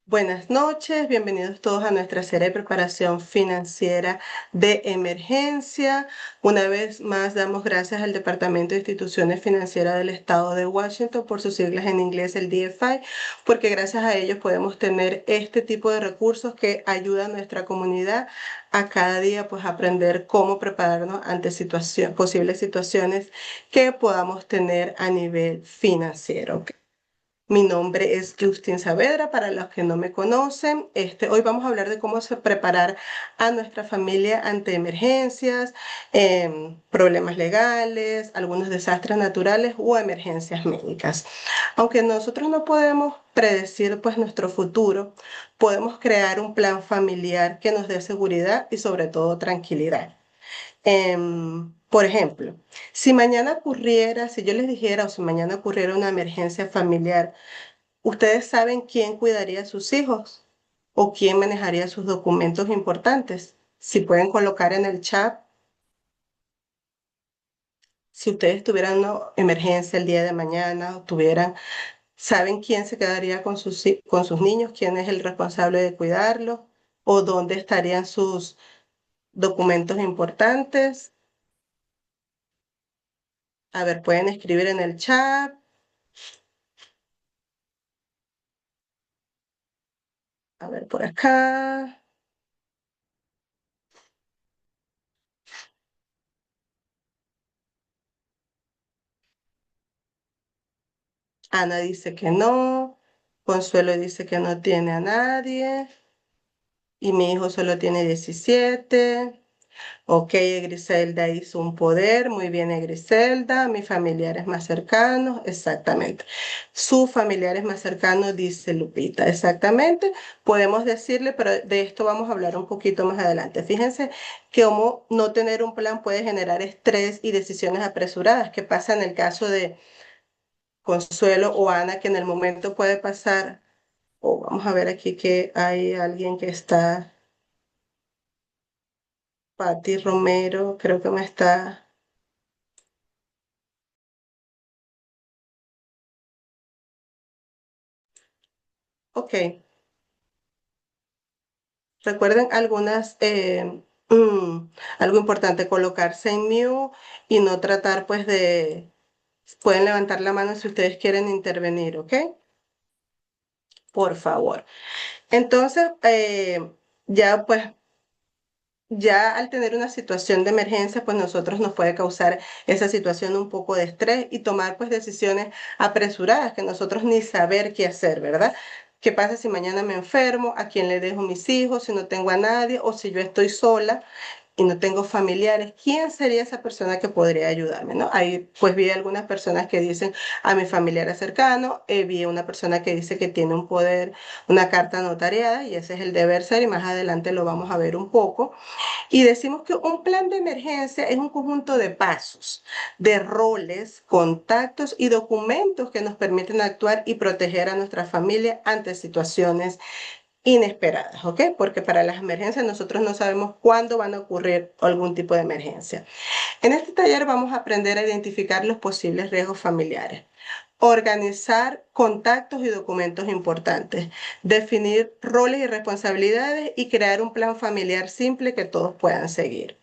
Buenas noches, bienvenidos todos a nuestra serie de preparación financiera de emergencia. Una vez más damos gracias al Departamento de Instituciones Financieras del Estado de Washington, por sus siglas en inglés, el DFI, porque gracias a ellos podemos tener este tipo de recursos que ayudan a nuestra comunidad a cada día pues aprender cómo prepararnos ante posibles situaciones que podamos tener a nivel financiero. ¿Ok? Mi nombre es Justin Saavedra, para los que no me conocen. Hoy vamos a hablar de cómo preparar a nuestra familia ante emergencias, problemas legales, algunos desastres naturales o emergencias médicas. Aunque nosotros no podemos predecir pues nuestro futuro, podemos crear un plan familiar que nos dé seguridad y sobre todo tranquilidad. Por ejemplo, si yo les dijera o si mañana ocurriera una emergencia familiar, ¿ustedes saben quién cuidaría a sus hijos o quién manejaría sus documentos importantes? Si pueden colocar en el chat, si ustedes tuvieran una emergencia el día de mañana o ¿saben quién se quedaría con sus niños? ¿Quién es el responsable de cuidarlos? ¿O dónde estarían sus documentos importantes? A ver, pueden escribir en el chat. A ver, por acá. Ana dice que no. Consuelo dice que no tiene a nadie. Y mi hijo solo tiene 17. Ok, Griselda hizo un poder. Muy bien, Griselda. Mis familiares más cercanos. Exactamente. Sus familiares más cercanos, dice Lupita. Exactamente. Podemos decirle, pero de esto vamos a hablar un poquito más adelante. Fíjense que como no tener un plan puede generar estrés y decisiones apresuradas. ¿Qué pasa en el caso de Consuelo o Ana, que en el momento puede pasar? O vamos a ver aquí que hay alguien que está... Patti Romero, creo que me está... Ok, recuerden algo importante, colocarse en mute y no tratar pues de... Pueden levantar la mano si ustedes quieren intervenir, ¿ok? Por favor. Entonces, ya pues ya al tener una situación de emergencia, pues nosotros nos puede causar esa situación un poco de estrés y tomar pues decisiones apresuradas que nosotros ni saber qué hacer, ¿verdad? ¿Qué pasa si mañana me enfermo? ¿A quién le dejo mis hijos? Si no tengo a nadie o si yo estoy sola y no tengo familiares, ¿quién sería esa persona que podría ayudarme, no? Ahí pues vi algunas personas que dicen a mi familiar cercano, vi una persona que dice que tiene un poder, una carta notariada y ese es el deber ser y más adelante lo vamos a ver un poco. Y decimos que un plan de emergencia es un conjunto de pasos, de roles, contactos y documentos que nos permiten actuar y proteger a nuestra familia ante situaciones inesperadas, ¿ok? Porque para las emergencias nosotros no sabemos cuándo van a ocurrir algún tipo de emergencia. En este taller vamos a aprender a identificar los posibles riesgos familiares, organizar contactos y documentos importantes, definir roles y responsabilidades y crear un plan familiar simple que todos puedan seguir.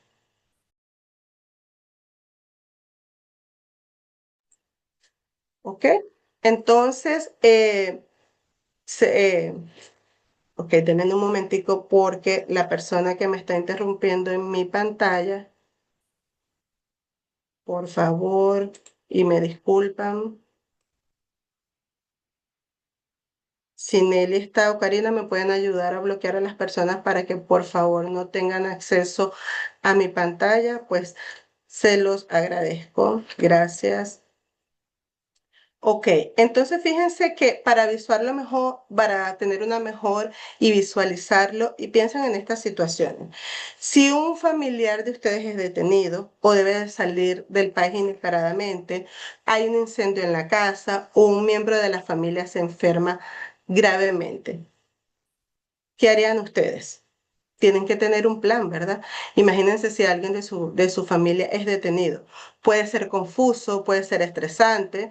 ¿Ok? Entonces, se- eh, ok, denme un momentico porque la persona que me está interrumpiendo en mi pantalla, por favor, y me disculpan. Si Nelly está o Karina, me pueden ayudar a bloquear a las personas para que por favor no tengan acceso a mi pantalla, pues se los agradezco. Gracias. Ok, entonces fíjense que para visualizarlo mejor, para tener una mejor y visualizarlo, y piensen en estas situaciones. Si un familiar de ustedes es detenido o debe de salir del país inesperadamente, hay un incendio en la casa o un miembro de la familia se enferma gravemente, ¿qué harían ustedes? Tienen que tener un plan, ¿verdad? Imagínense si alguien de su familia es detenido. Puede ser confuso, puede ser estresante,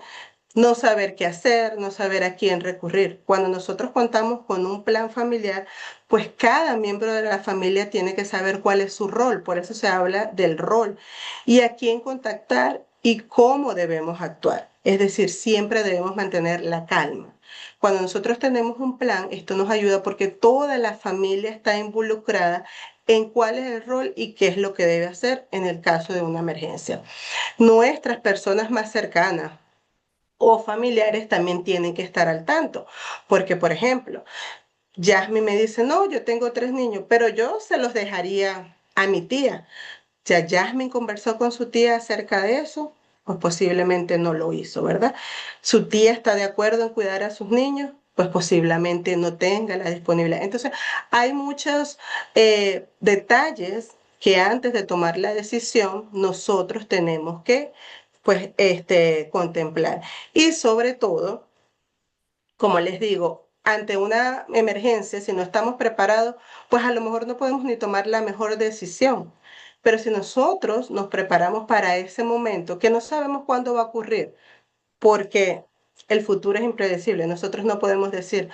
no saber qué hacer, no saber a quién recurrir. Cuando nosotros contamos con un plan familiar, pues cada miembro de la familia tiene que saber cuál es su rol, por eso se habla del rol y a quién contactar y cómo debemos actuar. Es decir, siempre debemos mantener la calma. Cuando nosotros tenemos un plan, esto nos ayuda porque toda la familia está involucrada en cuál es el rol y qué es lo que debe hacer en el caso de una emergencia. Nuestras personas más cercanas o familiares también tienen que estar al tanto, porque por ejemplo, Jasmine me dice, no, yo tengo 3 niños, pero yo se los dejaría a mi tía. Ya Jasmine conversó con su tía acerca de eso, pues posiblemente no lo hizo, ¿verdad? Su tía está de acuerdo en cuidar a sus niños, pues posiblemente no tenga la disponibilidad. Entonces, hay muchos detalles que antes de tomar la decisión nosotros tenemos que, pues, contemplar. Y sobre todo, como les digo, ante una emergencia, si no estamos preparados, pues a lo mejor no podemos ni tomar la mejor decisión. Pero si nosotros nos preparamos para ese momento, que no sabemos cuándo va a ocurrir, porque el futuro es impredecible, nosotros no podemos decir,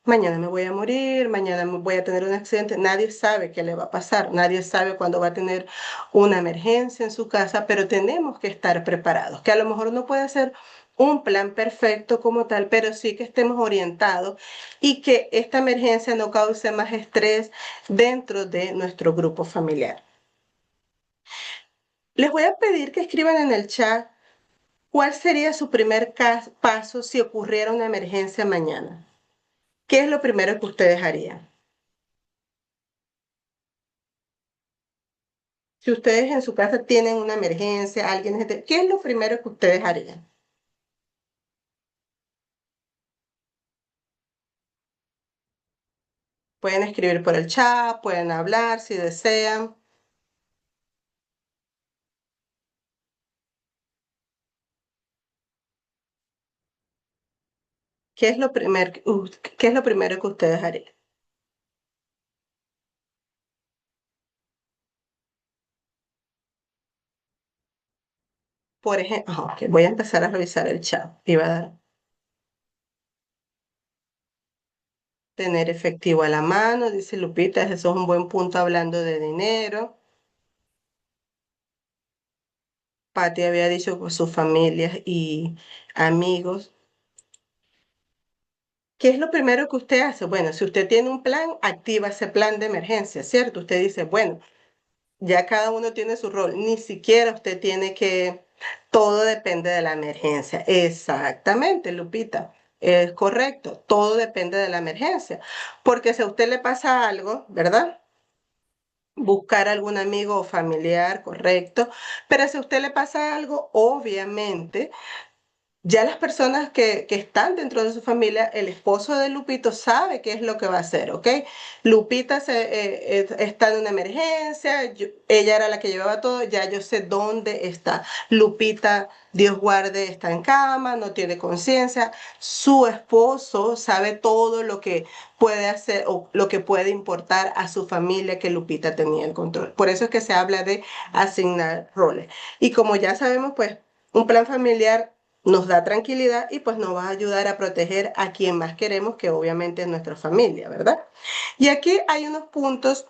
mañana me voy a morir, mañana voy a tener un accidente, nadie sabe qué le va a pasar, nadie sabe cuándo va a tener una emergencia en su casa, pero tenemos que estar preparados, que a lo mejor no puede ser un plan perfecto como tal, pero sí que estemos orientados y que esta emergencia no cause más estrés dentro de nuestro grupo familiar. Les voy a pedir que escriban en el chat cuál sería su primer paso si ocurriera una emergencia mañana. ¿Qué es lo primero que ustedes harían? Si ustedes en su casa tienen una emergencia, ¿qué es lo primero que ustedes harían? Pueden escribir por el chat, pueden hablar si desean. ¿Qué es lo primero que ustedes harían? Por ejemplo, ok, voy a empezar a revisar el chat. Iba a dar, tener efectivo a la mano, dice Lupita, eso es un buen punto hablando de dinero. Patti había dicho con sus familias y amigos. ¿Qué es lo primero que usted hace? Bueno, si usted tiene un plan, activa ese plan de emergencia, ¿cierto? Usted dice, bueno, ya cada uno tiene su rol, ni siquiera usted tiene que, todo depende de la emergencia. Exactamente, Lupita, es correcto, todo depende de la emergencia, porque si a usted le pasa algo, ¿verdad? Buscar algún amigo o familiar, correcto, pero si a usted le pasa algo, obviamente ya las personas que están dentro de su familia, el esposo de Lupito sabe qué es lo que va a hacer, ¿ok? Lupita está en una emergencia, ella era la que llevaba todo, ya yo sé dónde está. Lupita, Dios guarde, está en cama, no tiene conciencia. Su esposo sabe todo lo que puede hacer o lo que puede importar a su familia que Lupita tenía el control. Por eso es que se habla de asignar roles. Y como ya sabemos, pues un plan familiar nos da tranquilidad y pues nos va a ayudar a proteger a quien más queremos, que obviamente es nuestra familia, ¿verdad? Y aquí hay unos puntos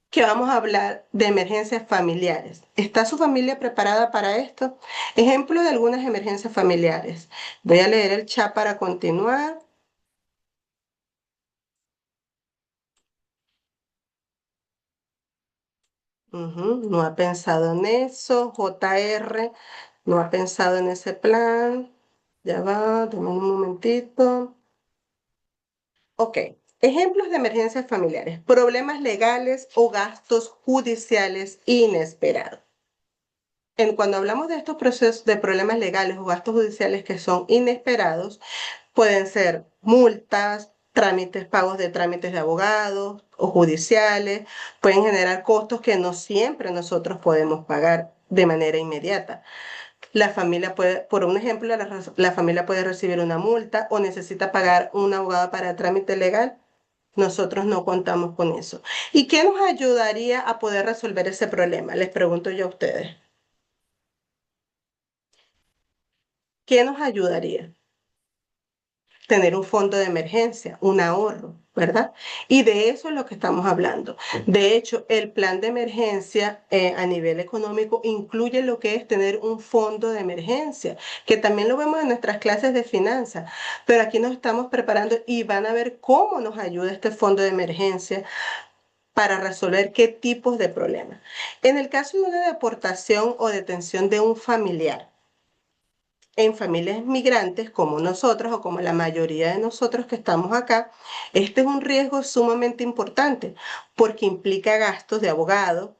que vamos a hablar de emergencias familiares. ¿Está su familia preparada para esto? Ejemplo de algunas emergencias familiares. Voy a leer el chat para continuar. No ha pensado en eso. JR no ha pensado en ese plan. Ya va, dame un momentito. Ok, ejemplos de emergencias familiares, problemas legales o gastos judiciales inesperados. Cuando hablamos de estos procesos de problemas legales o gastos judiciales que son inesperados, pueden ser multas, trámites, pagos de trámites de abogados o judiciales, pueden generar costos que no siempre nosotros podemos pagar de manera inmediata. La familia puede, por un ejemplo, la familia puede recibir una multa o necesita pagar un abogado para trámite legal. Nosotros no contamos con eso. ¿Y qué nos ayudaría a poder resolver ese problema? Les pregunto yo a ustedes. ¿Qué nos ayudaría? Tener un fondo de emergencia, un ahorro, ¿verdad? Y de eso es lo que estamos hablando. De hecho, el plan de emergencia a nivel económico incluye lo que es tener un fondo de emergencia, que también lo vemos en nuestras clases de finanzas, pero aquí nos estamos preparando y van a ver cómo nos ayuda este fondo de emergencia para resolver qué tipos de problemas. En el caso de una deportación o detención de un familiar, en familias migrantes como nosotros o como la mayoría de nosotros que estamos acá, este es un riesgo sumamente importante porque implica gastos de abogado,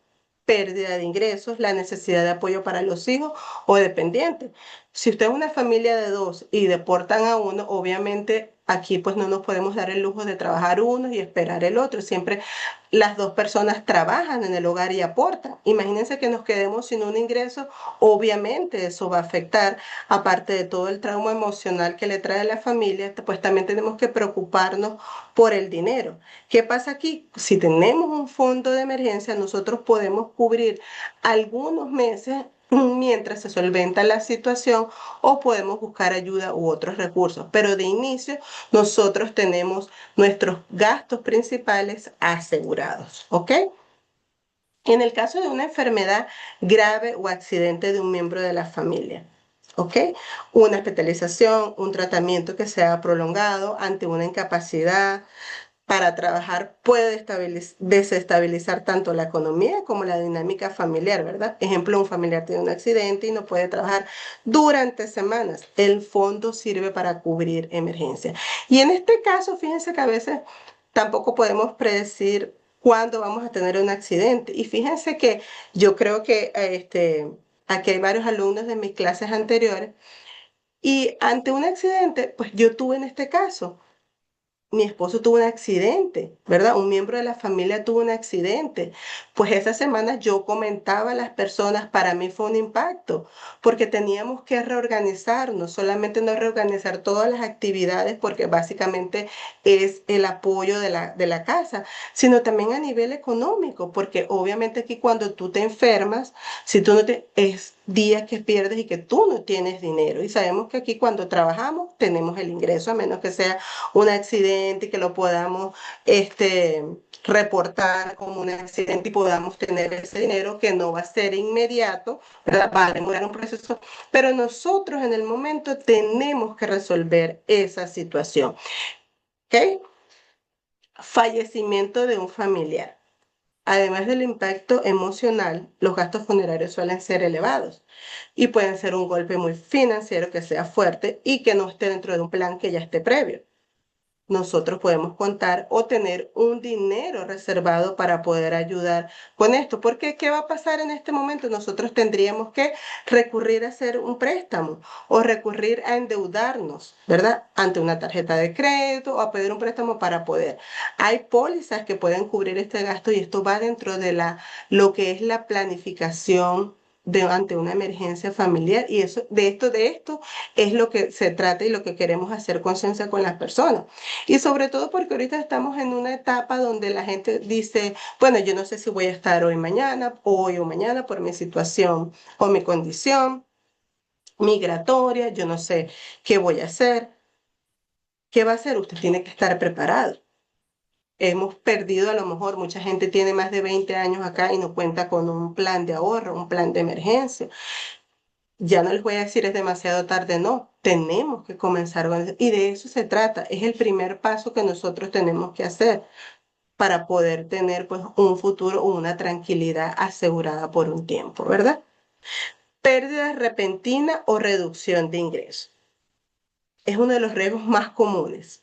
pérdida de ingresos, la necesidad de apoyo para los hijos o dependientes. Si usted es una familia de dos y deportan a uno, obviamente aquí pues no nos podemos dar el lujo de trabajar uno y esperar el otro. Siempre las dos personas trabajan en el hogar y aportan. Imagínense que nos quedemos sin un ingreso, obviamente eso va a afectar, aparte de todo el trauma emocional que le trae a la familia, pues también tenemos que preocuparnos por el dinero. ¿Qué pasa aquí? Si tenemos un fondo de emergencia, nosotros podemos cubrir algunos meses mientras se solventa la situación o podemos buscar ayuda u otros recursos. Pero de inicio, nosotros tenemos nuestros gastos principales asegurados, ¿ok? En el caso de una enfermedad grave o accidente de un miembro de la familia, ¿ok? Una hospitalización, un tratamiento que sea prolongado ante una incapacidad para trabajar puede desestabilizar tanto la economía como la dinámica familiar, ¿verdad? Ejemplo, un familiar tiene un accidente y no puede trabajar durante semanas. El fondo sirve para cubrir emergencias. Y en este caso, fíjense que a veces tampoco podemos predecir cuándo vamos a tener un accidente. Y fíjense que yo creo que aquí hay varios alumnos de mis clases anteriores y ante un accidente, pues yo tuve en este caso mi esposo tuvo un accidente, ¿verdad? Un miembro de la familia tuvo un accidente. Pues esa semana yo comentaba a las personas, para mí fue un impacto, porque teníamos que reorganizarnos, solamente no reorganizar todas las actividades, porque básicamente es el apoyo de la casa, sino también a nivel económico, porque obviamente aquí cuando tú te enfermas, si tú no te, es días que pierdes y que tú no tienes dinero. Y sabemos que aquí cuando trabajamos tenemos el ingreso, a menos que sea un accidente y que lo podamos este, reportar como un accidente y podamos tener ese dinero que no va a ser inmediato, ¿verdad? Va a demorar un proceso, pero nosotros en el momento tenemos que resolver esa situación, ¿ok? Fallecimiento de un familiar. Además del impacto emocional, los gastos funerarios suelen ser elevados y pueden ser un golpe muy financiero que sea fuerte y que no esté dentro de un plan que ya esté previo. Nosotros podemos contar o tener un dinero reservado para poder ayudar con esto. Porque ¿qué va a pasar en este momento? Nosotros tendríamos que recurrir a hacer un préstamo o recurrir a endeudarnos, ¿verdad? Ante una tarjeta de crédito o a pedir un préstamo para poder. Hay pólizas que pueden cubrir este gasto y esto va dentro de lo que es la planificación ante una emergencia familiar y eso, de esto es lo que se trata y lo que queremos hacer conciencia con las personas. Y sobre todo porque ahorita estamos en una etapa donde la gente dice, bueno, yo no sé si voy a estar hoy o mañana por mi situación o mi condición migratoria, yo no sé qué voy a hacer. ¿Qué va a hacer? Usted tiene que estar preparado. Hemos perdido a lo mejor, mucha gente tiene más de 20 años acá y no cuenta con un plan de ahorro, un plan de emergencia. Ya no les voy a decir es demasiado tarde, no, tenemos que comenzar con eso. Y de eso se trata, es el primer paso que nosotros tenemos que hacer para poder tener pues un futuro o una tranquilidad asegurada por un tiempo, ¿verdad? Pérdida repentina o reducción de ingresos. Es uno de los riesgos más comunes.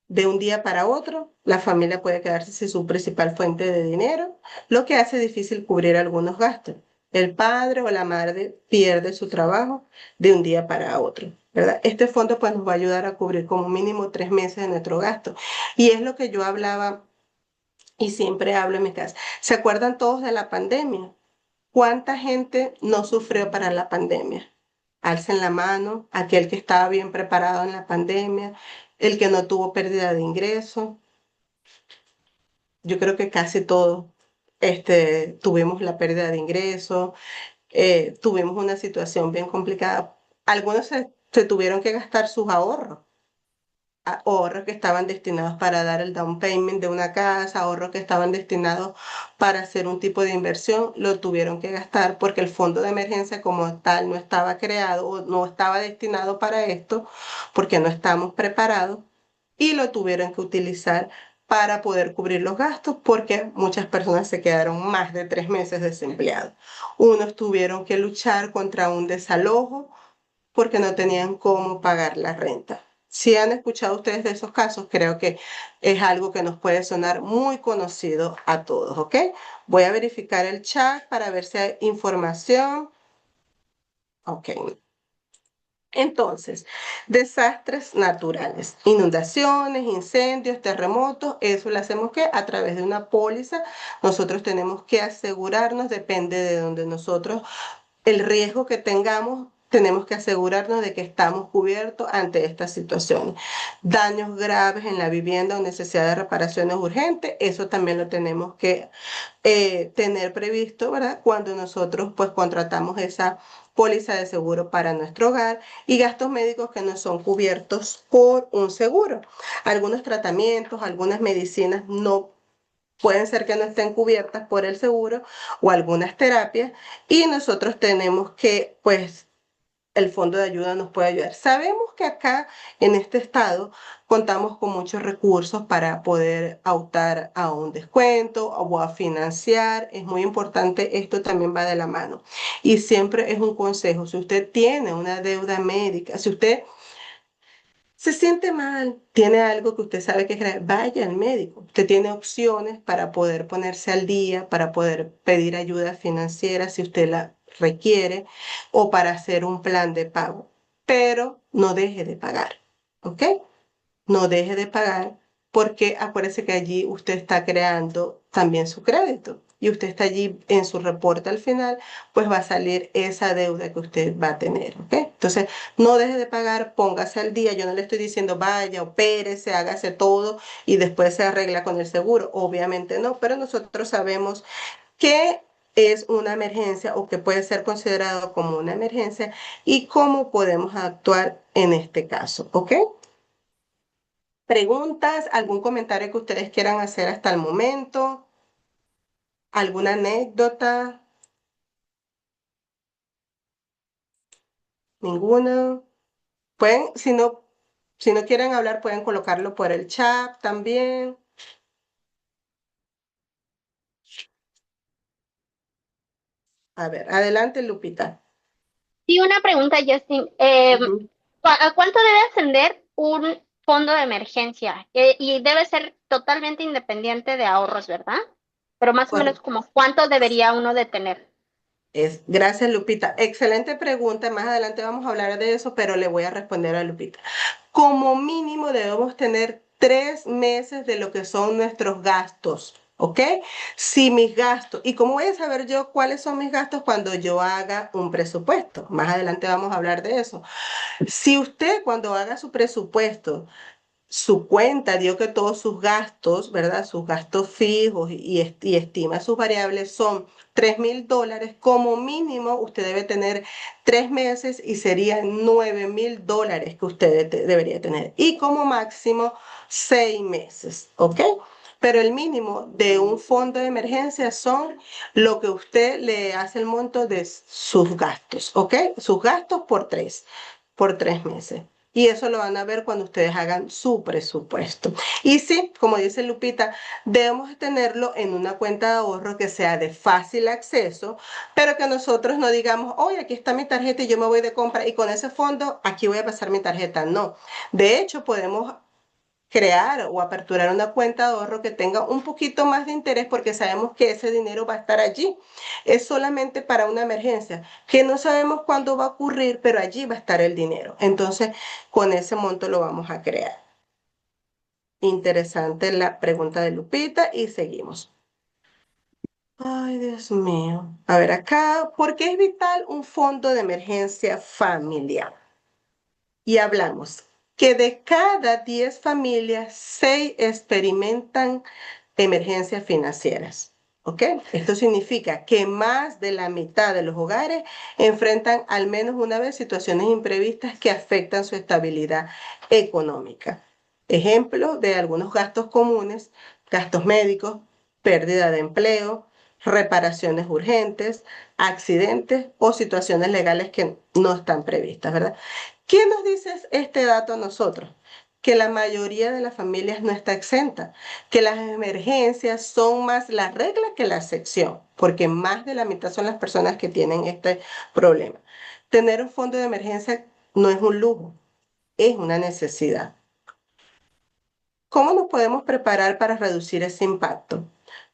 De un día para otro, la familia puede quedarse sin su principal fuente de dinero, lo que hace difícil cubrir algunos gastos. El padre o la madre pierde su trabajo de un día para otro, ¿verdad? Este fondo pues nos va a ayudar a cubrir como mínimo 3 meses de nuestro gasto. Y es lo que yo hablaba y siempre hablo en mi casa. ¿Se acuerdan todos de la pandemia? ¿Cuánta gente no sufrió para la pandemia? Alcen la mano, aquel que estaba bien preparado en la pandemia, el que no tuvo pérdida de ingreso. Yo creo que casi todos tuvimos la pérdida de ingreso, tuvimos una situación bien complicada. Algunos se se tuvieron que gastar sus ahorros que estaban destinados para dar el down payment de una casa, ahorros que estaban destinados para hacer un tipo de inversión, lo tuvieron que gastar porque el fondo de emergencia como tal no estaba creado o no estaba destinado para esto, porque no estamos preparados y lo tuvieron que utilizar para poder cubrir los gastos porque muchas personas se quedaron más de 3 meses desempleados. Unos tuvieron que luchar contra un desalojo porque no tenían cómo pagar la renta. Si han escuchado ustedes de esos casos, creo que es algo que nos puede sonar muy conocido a todos, ¿ok? Voy a verificar el chat para ver si hay información. Ok. Entonces, desastres naturales, inundaciones, incendios, terremotos, eso lo hacemos que a través de una póliza. Nosotros tenemos que asegurarnos, depende de donde nosotros el riesgo que tengamos, tenemos que asegurarnos de que estamos cubiertos ante esta situación. Daños graves en la vivienda o necesidad de reparaciones urgentes, eso también lo tenemos que tener previsto, ¿verdad? Cuando nosotros pues contratamos esa póliza de seguro para nuestro hogar y gastos médicos que no son cubiertos por un seguro. Algunos tratamientos, algunas medicinas no pueden ser que no estén cubiertas por el seguro o algunas terapias y nosotros tenemos que, pues, el fondo de ayuda nos puede ayudar. Sabemos que acá en este estado contamos con muchos recursos para poder optar a un descuento o a financiar. Es muy importante, esto también va de la mano. Y siempre es un consejo, si usted tiene una deuda médica, si usted se siente mal, tiene algo que usted sabe que es grave, vaya al médico. Usted tiene opciones para poder ponerse al día, para poder pedir ayuda financiera si usted la requiere o para hacer un plan de pago. Pero no deje de pagar, ¿ok? No deje de pagar porque acuérdese que allí usted está creando también su crédito y usted está allí en su reporte al final, pues va a salir esa deuda que usted va a tener, ¿ok? Entonces, no deje de pagar, póngase al día. Yo no le estoy diciendo vaya, opérese, hágase todo y después se arregla con el seguro. Obviamente no, pero nosotros sabemos que es una emergencia o que puede ser considerado como una emergencia y cómo podemos actuar en este caso, ¿ok? ¿Preguntas? ¿Algún comentario que ustedes quieran hacer hasta el momento? ¿Alguna anécdota? ¿Ninguna? Pueden, si no quieren hablar, pueden colocarlo por el chat también. A ver, adelante, Lupita. Sí, una pregunta, Justin. Ujú. ¿A cuánto debe ascender un fondo de emergencia? Y debe ser totalmente independiente de ahorros, ¿verdad? Pero más o menos Correcto. como cuánto debería uno de tener. Gracias, Lupita. Excelente pregunta. Más adelante vamos a hablar de eso, pero le voy a responder a Lupita. Como mínimo debemos tener 3 meses de lo que son nuestros gastos, ¿ok? Si mis gastos, ¿y cómo voy a saber yo cuáles son mis gastos cuando yo haga un presupuesto? Más adelante vamos a hablar de eso. Si usted cuando haga su presupuesto su cuenta dio que todos sus gastos, ¿verdad? Sus gastos fijos y estima sus variables son $3,000, como mínimo usted debe tener 3 meses y serían $9,000 que usted debería tener. Y como máximo 6 meses, ¿ok? Pero el mínimo de un fondo de emergencia son lo que usted le hace el monto de sus gastos, ¿ok? Sus gastos por 3 meses. Y eso lo van a ver cuando ustedes hagan su presupuesto. Y sí, como dice Lupita, debemos tenerlo en una cuenta de ahorro que sea de fácil acceso, pero que nosotros no digamos, oye, aquí está mi tarjeta y yo me voy de compra y con ese fondo aquí voy a pasar mi tarjeta. No. De hecho, podemos crear o aperturar una cuenta de ahorro que tenga un poquito más de interés porque sabemos que ese dinero va a estar allí. Es solamente para una emergencia, que no sabemos cuándo va a ocurrir, pero allí va a estar el dinero. Entonces, con ese monto lo vamos a crear. Interesante la pregunta de Lupita y seguimos. Ay, Dios mío. A ver acá, ¿por qué es vital un fondo de emergencia familiar? Y hablamos que de cada 10 familias, 6 experimentan emergencias financieras. ¿Ok? Esto significa que más de la mitad de los hogares enfrentan al menos una vez situaciones imprevistas que afectan su estabilidad económica. Ejemplo de algunos gastos comunes: gastos médicos, pérdida de empleo, reparaciones urgentes, accidentes o situaciones legales que no están previstas, ¿verdad? ¿Qué nos dice este dato a nosotros? Que la mayoría de las familias no está exenta, que las emergencias son más la regla que la excepción, porque más de la mitad son las personas que tienen este problema. Tener un fondo de emergencia no es un lujo, es una necesidad. ¿Cómo nos podemos preparar para reducir ese impacto?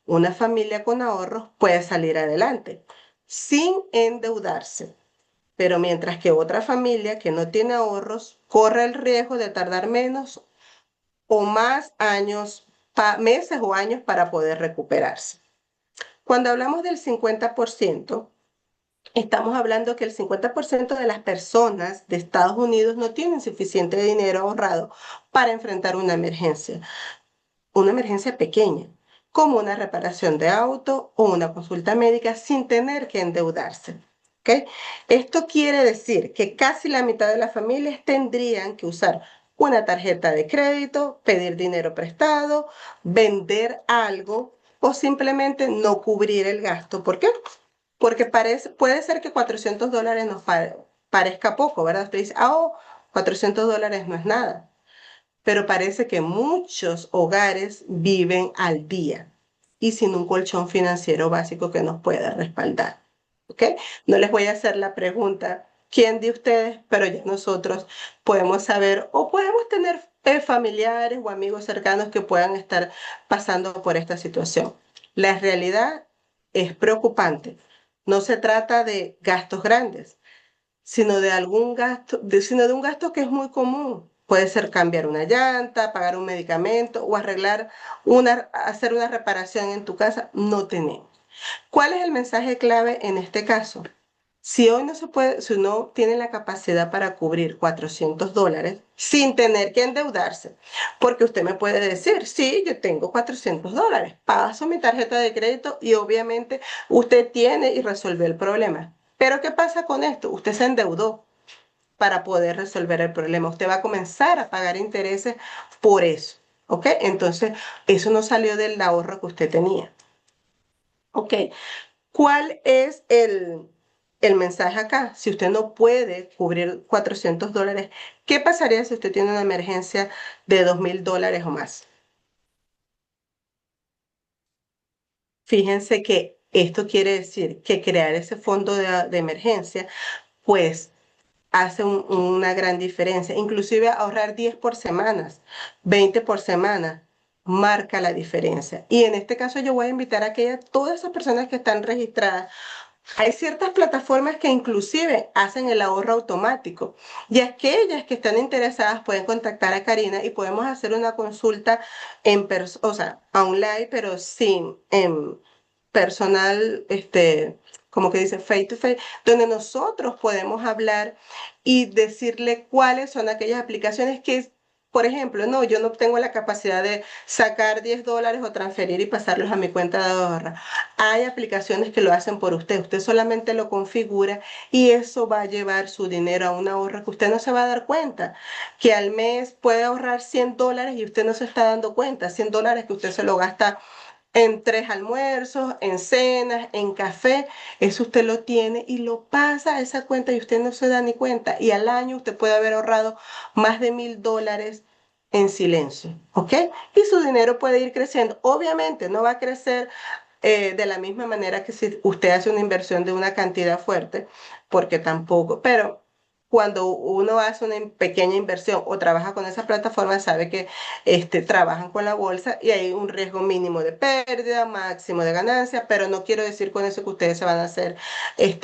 Una familia con ahorros puede salir adelante sin endeudarse, pero mientras que otra familia que no tiene ahorros corre el riesgo de tardar menos o más años, meses o años para poder recuperarse. Cuando hablamos del 50%, estamos hablando que el 50% de las personas de Estados Unidos no tienen suficiente dinero ahorrado para enfrentar una emergencia pequeña, como una reparación de auto o una consulta médica sin tener que endeudarse. ¿Okay? Esto quiere decir que casi la mitad de las familias tendrían que usar una tarjeta de crédito, pedir dinero prestado, vender algo o simplemente no cubrir el gasto. ¿Por qué? Porque puede ser que $400 nos parezca poco, ¿verdad? Usted dice, $400 no es nada, pero parece que muchos hogares viven al día y sin un colchón financiero básico que nos pueda respaldar. ¿Ok? No les voy a hacer la pregunta, ¿quién de ustedes? Pero ya nosotros podemos saber o podemos tener familiares o amigos cercanos que puedan estar pasando por esta situación. La realidad es preocupante. No se trata de gastos grandes, sino de algún gasto, sino de un gasto que es muy común. Puede ser cambiar una llanta, pagar un medicamento o hacer una reparación en tu casa. No tenemos. ¿Cuál es el mensaje clave en este caso? Si hoy no se puede, si uno tiene la capacidad para cubrir $400 sin tener que endeudarse, porque usted me puede decir, sí, yo tengo $400, paso mi tarjeta de crédito y obviamente usted tiene y resuelve el problema. Pero ¿qué pasa con esto? Usted se endeudó para poder resolver el problema. Usted va a comenzar a pagar intereses por eso, ¿ok? Entonces, eso no salió del ahorro que usted tenía. ¿Ok? ¿Cuál es el mensaje acá? Si usted no puede cubrir $400, ¿qué pasaría si usted tiene una emergencia de $2,000 o más? Fíjense que esto quiere decir que crear ese fondo de emergencia, pues hace una gran diferencia. Inclusive ahorrar 10 por semanas, 20 por semana, marca la diferencia. Y en este caso yo voy a invitar a todas esas personas que están registradas. Hay ciertas plataformas que inclusive hacen el ahorro automático y aquellas que están interesadas pueden contactar a Karina y podemos hacer una consulta o sea, online, pero sin personal, como que dice face to face, donde nosotros podemos hablar y decirle cuáles son aquellas aplicaciones que, por ejemplo, no, yo no tengo la capacidad de sacar $10 o transferir y pasarlos a mi cuenta de ahorro. Hay aplicaciones que lo hacen por usted. Usted solamente lo configura y eso va a llevar su dinero a un ahorro que usted no se va a dar cuenta. Que al mes puede ahorrar $100 y usted no se está dando cuenta. $100 que usted se lo gasta en 3 almuerzos, en cenas, en café. Eso usted lo tiene y lo pasa a esa cuenta y usted no se da ni cuenta. Y al año usted puede haber ahorrado más de $1,000 en silencio, ¿ok? Y su dinero puede ir creciendo. Obviamente no va a crecer de la misma manera que si usted hace una inversión de una cantidad fuerte, porque tampoco, pero cuando uno hace una pequeña inversión o trabaja con esa plataforma, sabe que trabajan con la bolsa y hay un riesgo mínimo de pérdida, máximo de ganancia, pero no quiero decir con eso que ustedes se van a hacer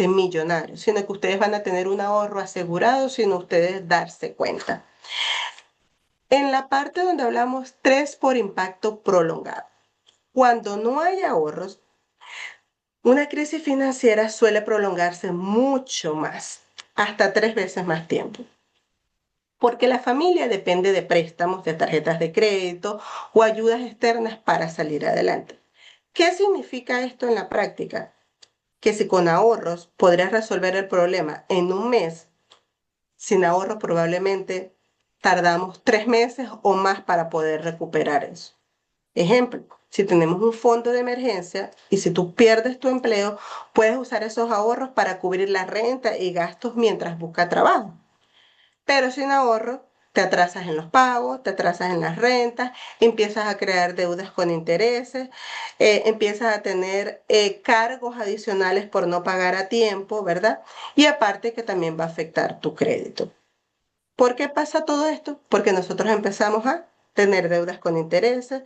millonarios, sino que ustedes van a tener un ahorro asegurado sin ustedes darse cuenta. En la parte donde hablamos 3 por impacto prolongado. Cuando no hay ahorros, una crisis financiera suele prolongarse mucho más, hasta 3 veces más tiempo, porque la familia depende de préstamos, de tarjetas de crédito o ayudas externas para salir adelante. ¿Qué significa esto en la práctica? Que si con ahorros podrías resolver el problema en un mes, sin ahorros probablemente tardamos 3 meses o más para poder recuperar eso. Ejemplo, si tenemos un fondo de emergencia y si tú pierdes tu empleo, puedes usar esos ahorros para cubrir la renta y gastos mientras buscas trabajo. Pero sin ahorro, te atrasas en los pagos, te atrasas en las rentas, empiezas a crear deudas con intereses, empiezas a tener cargos adicionales por no pagar a tiempo, ¿verdad? Y aparte que también va a afectar tu crédito. ¿Por qué pasa todo esto? Porque nosotros empezamos a tener deudas con intereses,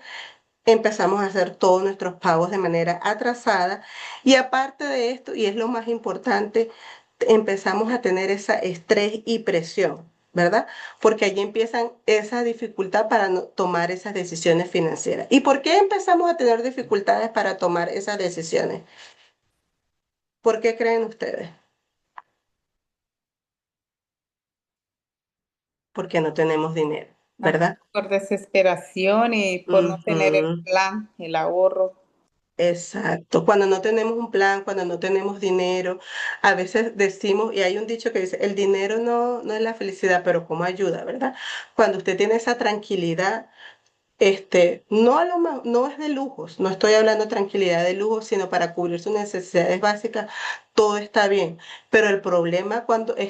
empezamos a hacer todos nuestros pagos de manera atrasada y aparte de esto, y es lo más importante, empezamos a tener esa estrés y presión, ¿verdad? Porque allí empiezan esa dificultad para tomar esas decisiones financieras. ¿Y por qué empezamos a tener dificultades para tomar esas decisiones? ¿Por qué creen ustedes? Porque no tenemos dinero, Ajá, ¿verdad? por desesperación y por no tener el Ujú. plan, el ahorro. Exacto, cuando no tenemos un plan, cuando no tenemos dinero, a veces decimos, y hay un dicho que dice, el dinero no es la felicidad, pero como ayuda, ¿verdad? Cuando usted tiene esa tranquilidad, no, no es de lujos, no estoy hablando de tranquilidad de lujos, sino para cubrir sus necesidades básicas, todo está bien, pero el problema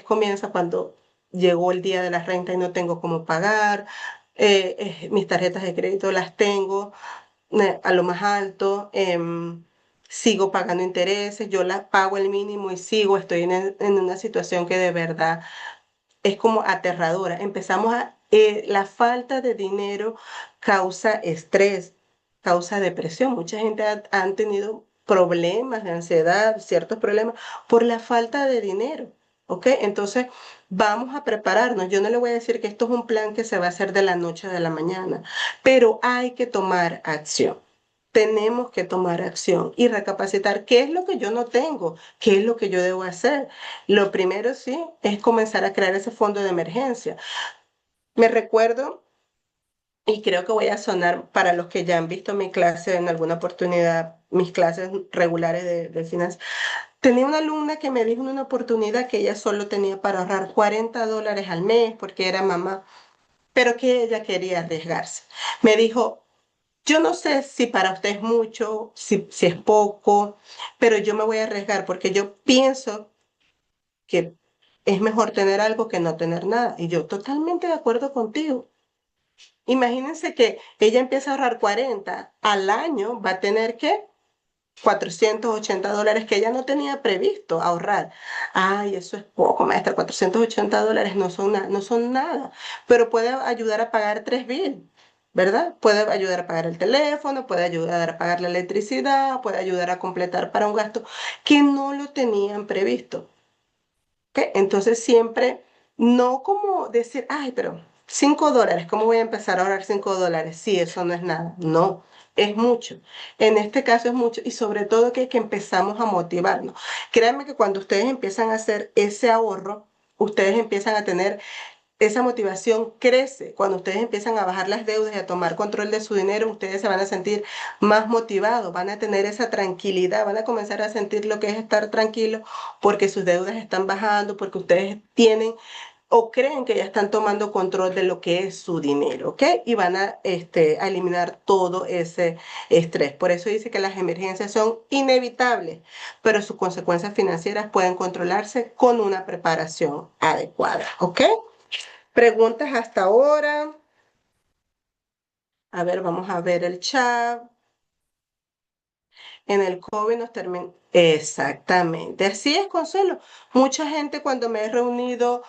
comienza cuando llegó el día de la renta y no tengo cómo pagar, mis tarjetas de crédito las tengo a lo más alto, sigo pagando intereses, yo las pago el mínimo y sigo, estoy en una situación que de verdad es como aterradora. La falta de dinero causa estrés, causa depresión. Mucha gente han tenido problemas de ansiedad, ciertos problemas por la falta de dinero. ¿Ok? Entonces, vamos a prepararnos. Yo no le voy a decir que esto es un plan que se va a hacer de la noche a la mañana, pero hay que tomar acción. Tenemos que tomar acción y recapacitar qué es lo que yo no tengo, qué es lo que yo debo hacer. Lo primero, sí, es comenzar a crear ese fondo de emergencia. Me recuerdo, y creo que voy a sonar para los que ya han visto mi clase en alguna oportunidad, mis clases regulares de finanzas. Tenía una alumna que me dijo en una oportunidad que ella solo tenía para ahorrar $40 al mes porque era mamá, pero que ella quería arriesgarse. Me dijo, yo no sé si para usted es mucho, si es poco, pero yo me voy a arriesgar porque yo pienso que es mejor tener algo que no tener nada. Y yo totalmente de acuerdo contigo. Imagínense que ella empieza a ahorrar 40 al año, va a tener que $480 que ella no tenía previsto ahorrar. Ay, eso es poco, maestra, $480 no son nada, pero puede ayudar a pagar 3 bills. ¿Verdad? Puede ayudar a pagar el teléfono, puede ayudar a pagar la electricidad, puede ayudar a completar para un gasto que no lo tenían previsto. ¿Ok? Entonces siempre, no como decir, ay, pero $5, ¿cómo voy a empezar a ahorrar $5? Sí, eso no es nada. No, es mucho. En este caso es mucho y sobre todo que empezamos a motivarnos. Créanme que cuando ustedes empiezan a hacer ese ahorro, ustedes empiezan a tener esa motivación crece. Cuando ustedes empiezan a bajar las deudas y a tomar control de su dinero, ustedes se van a sentir más motivados, van a tener esa tranquilidad, van a comenzar a sentir lo que es estar tranquilos porque sus deudas están bajando, porque ustedes tienen o creen que ya están tomando control de lo que es su dinero, ¿ok? Y van a eliminar todo ese estrés. Por eso dice que las emergencias son inevitables, pero sus consecuencias financieras pueden controlarse con una preparación adecuada, ¿ok? Preguntas hasta ahora. A ver, vamos a ver el chat. En el COVID nos terminó. Exactamente. Así es, Consuelo. Mucha gente cuando me he reunido,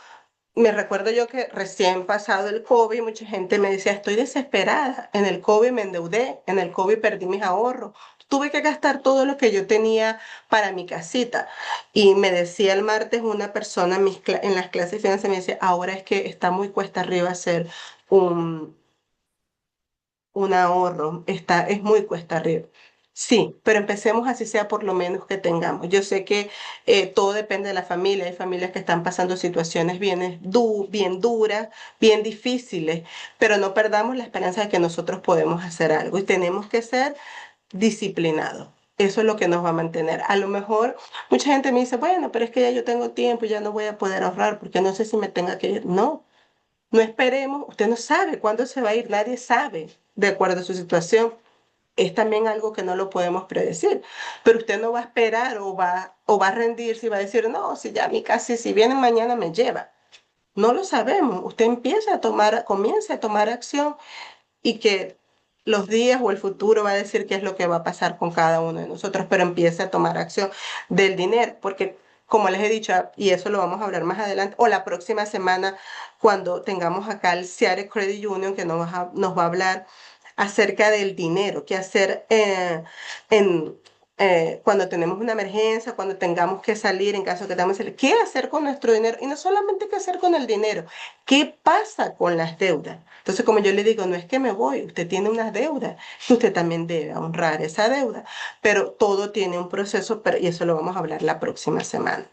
me recuerdo yo que recién pasado el COVID, mucha gente me decía, estoy desesperada. En el COVID me endeudé, en el COVID perdí mis ahorros. Tuve que gastar todo lo que yo tenía para mi casita. Y me decía el martes una persona en las clases de finanzas, me decía, ahora es que está muy cuesta arriba hacer un un ahorro, es muy cuesta arriba. Sí, pero empecemos así sea por lo menos que tengamos. Yo sé que todo depende de la familia. Hay familias que están pasando situaciones bien duras, bien difíciles, pero no perdamos la esperanza de que nosotros podemos hacer algo y tenemos que ser disciplinados. Eso es lo que nos va a mantener. A lo mejor mucha gente me dice, bueno, pero es que ya yo tengo tiempo, ya no voy a poder ahorrar porque no sé si me tenga que ir. No, no esperemos. Usted no sabe cuándo se va a ir, nadie sabe de acuerdo a su situación. Es también algo que no lo podemos predecir, pero usted no va a esperar o va a rendirse y va a decir, no, si ya mi casi, si viene mañana me lleva. No lo sabemos. Usted comienza a tomar acción y que los días o el futuro va a decir qué es lo que va a pasar con cada uno de nosotros, pero empiece a tomar acción del dinero, porque como les he dicho, y eso lo vamos a hablar más adelante, o la próxima semana, cuando tengamos acá el Seattle Credit Union, que nos va a hablar acerca del dinero, qué hacer en, cuando tenemos una emergencia, cuando tengamos que salir, en caso de que tengamos que salir, qué hacer con nuestro dinero, y no solamente qué hacer con el dinero, qué pasa con las deudas. Entonces, como yo le digo, no es que me voy, usted tiene unas deudas, y usted también debe honrar esa deuda, pero todo tiene un proceso, y eso lo vamos a hablar la próxima semana.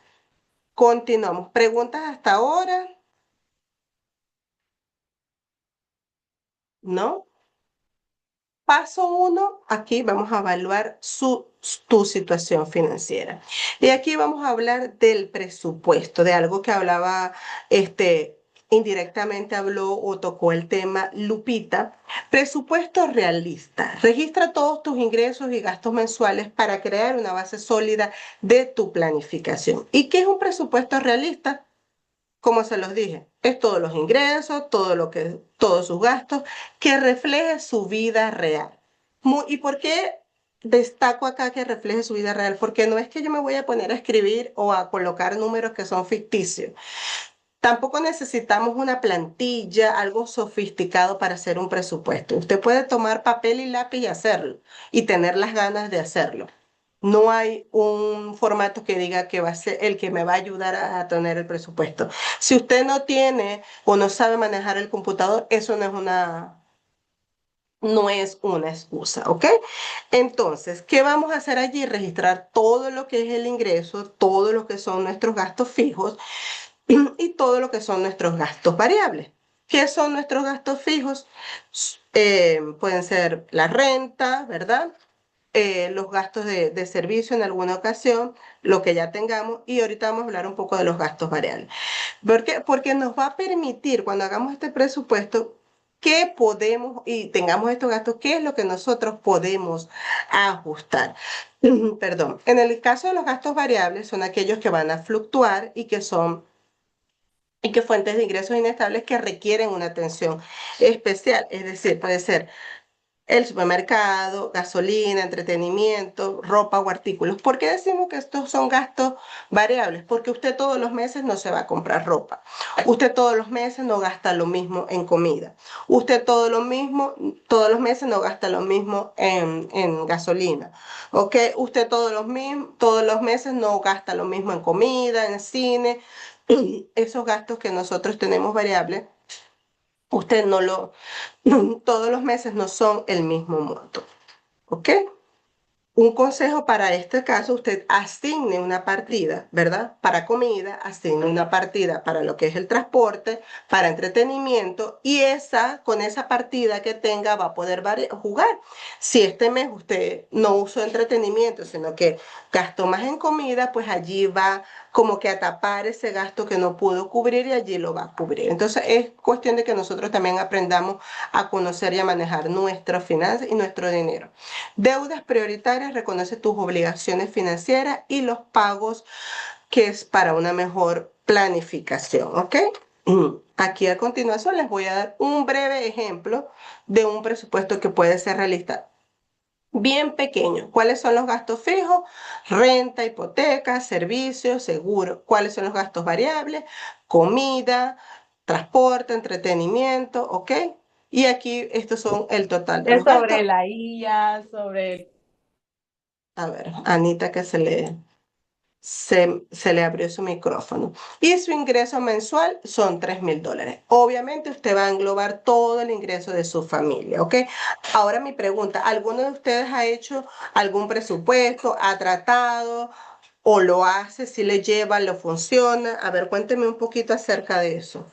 Continuamos. ¿Preguntas hasta ahora? ¿No? Paso uno, aquí vamos a evaluar tu situación financiera. Y aquí vamos a hablar del presupuesto, de algo que hablaba, indirectamente habló o tocó el tema Lupita. Presupuesto realista. Registra todos tus ingresos y gastos mensuales para crear una base sólida de tu planificación. ¿Y qué es un presupuesto realista? Como se los dije, es todos los ingresos, todos sus gastos, que refleje su vida real. ¿Y por qué destaco acá que refleje su vida real? Porque no es que yo me voy a poner a escribir o a colocar números que son ficticios. Tampoco necesitamos una plantilla, algo sofisticado para hacer un presupuesto. Usted puede tomar papel y lápiz y hacerlo, y tener las ganas de hacerlo. No hay un formato que diga que va a ser el que me va a ayudar a tener el presupuesto. Si usted no tiene o no sabe manejar el computador, eso no es una excusa, ¿ok? Entonces, ¿qué vamos a hacer allí? Registrar todo lo que es el ingreso, todo lo que son nuestros gastos fijos y todo lo que son nuestros gastos variables. ¿Qué son nuestros gastos fijos? Pueden ser la renta, ¿verdad? Los gastos de servicio en alguna ocasión, lo que ya tengamos, y ahorita vamos a hablar un poco de los gastos variables. ¿Por qué? Porque nos va a permitir, cuando hagamos este presupuesto, que podemos y tengamos estos gastos, qué es lo que nosotros podemos ajustar. Perdón. En el caso de los gastos variables, son aquellos que van a fluctuar y que fuentes de ingresos inestables que requieren una atención especial. Es decir, puede ser el supermercado, gasolina, entretenimiento, ropa o artículos. ¿Por qué decimos que estos son gastos variables? Porque usted todos los meses no se va a comprar ropa. Usted todos los meses no gasta lo mismo en comida. Usted todos los meses no gasta lo mismo en gasolina. ¿Ok? Usted todos los meses no gasta lo mismo en comida, en cine. Esos gastos que nosotros tenemos variables, usted todos los meses no son el mismo monto. ¿Ok? Un consejo para este caso, usted asigne una partida, ¿verdad? Para comida, asigne una partida para lo que es el transporte, para entretenimiento, y con esa partida que tenga va a poder jugar. Si este mes usted no usó entretenimiento, sino que gastó más en comida, pues allí va como que a tapar ese gasto que no pudo cubrir y allí lo va a cubrir. Entonces es cuestión de que nosotros también aprendamos a conocer y a manejar nuestras finanzas y nuestro dinero. Deudas prioritarias, reconoce tus obligaciones financieras y los pagos, que es para una mejor planificación, ¿ok? Aquí a continuación les voy a dar un breve ejemplo de un presupuesto que puede ser realista. Bien pequeño. ¿Cuáles son los gastos fijos? Renta, hipoteca, servicios, seguro. ¿Cuáles son los gastos variables? Comida, transporte, entretenimiento, ¿ok? Y aquí estos son el total de Es los gastos. sobre la IA, sobre el... A ver, Anita, que se le abrió su micrófono. Y su ingreso mensual son $3,000. Obviamente usted va a englobar todo el ingreso de su familia, ¿ok? Ahora mi pregunta, ¿alguno de ustedes ha hecho algún presupuesto, ha tratado o lo hace, si le lleva, lo funciona? A ver, cuénteme un poquito acerca de eso.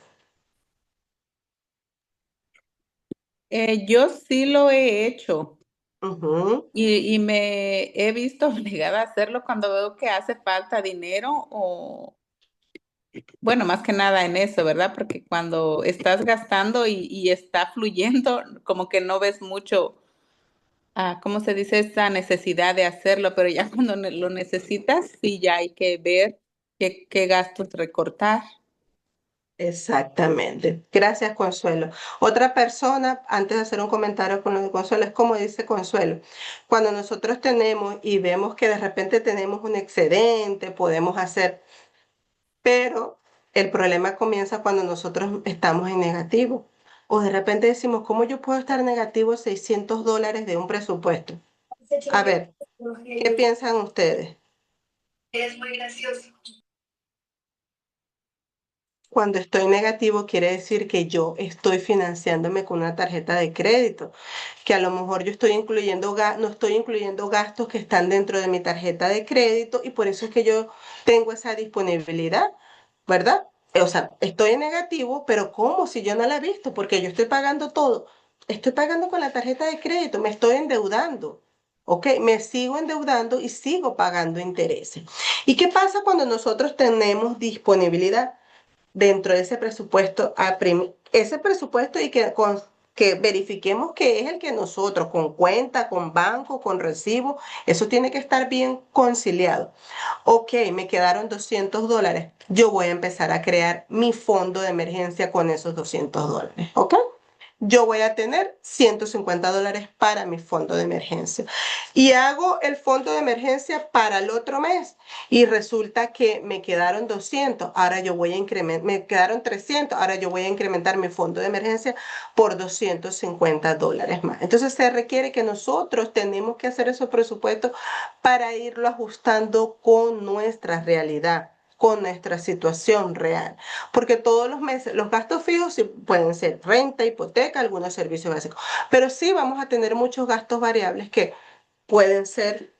Yo sí lo he hecho. Ujú. Y me he visto obligada a hacerlo cuando veo que hace falta dinero o, bueno, más que nada en eso, ¿verdad? Porque cuando estás gastando y está fluyendo, como que no ves mucho, ¿cómo se dice? Esa necesidad de hacerlo, pero ya cuando lo necesitas, sí, ya hay que ver qué gastos recortar. Exactamente. Gracias, Consuelo. Otra persona, antes de hacer un comentario con lo de Consuelo, es como dice Consuelo. Cuando nosotros tenemos y vemos que de repente tenemos un excedente, podemos hacer, pero el problema comienza cuando nosotros estamos en negativo. O de repente decimos, ¿cómo yo puedo estar negativo $600 de un presupuesto? A ver, ¿qué piensan ustedes? Es muy gracioso. Cuando estoy negativo quiere decir que yo estoy financiándome con una tarjeta de crédito, que a lo mejor yo estoy incluyendo, no estoy incluyendo gastos que están dentro de mi tarjeta de crédito y por eso es que yo tengo esa disponibilidad, ¿verdad? O sea, estoy en negativo, pero ¿cómo si yo no la he visto? Porque yo estoy pagando todo. Estoy pagando con la tarjeta de crédito, me estoy endeudando. ¿Ok? Me sigo endeudando y sigo pagando intereses. ¿Y qué pasa cuando nosotros tenemos disponibilidad dentro de ese presupuesto, ese presupuesto y que verifiquemos que es el que nosotros, con cuenta, con banco, con recibo, eso tiene que estar bien conciliado? Ok, me quedaron $200. Yo voy a empezar a crear mi fondo de emergencia con esos $200. ¿Ok? Yo voy a tener $150 para mi fondo de emergencia. Y hago el fondo de emergencia para el otro mes y resulta que me quedaron 200. Ahora yo voy a incrementar, me quedaron 300. Ahora yo voy a incrementar mi fondo de emergencia por $250 más. Entonces se requiere que nosotros tenemos que hacer esos presupuestos para irlo ajustando con nuestra realidad, con nuestra situación real. Porque todos los meses, los gastos fijos sí pueden ser renta, hipoteca, algunos servicios básicos, pero sí vamos a tener muchos gastos variables que pueden ser,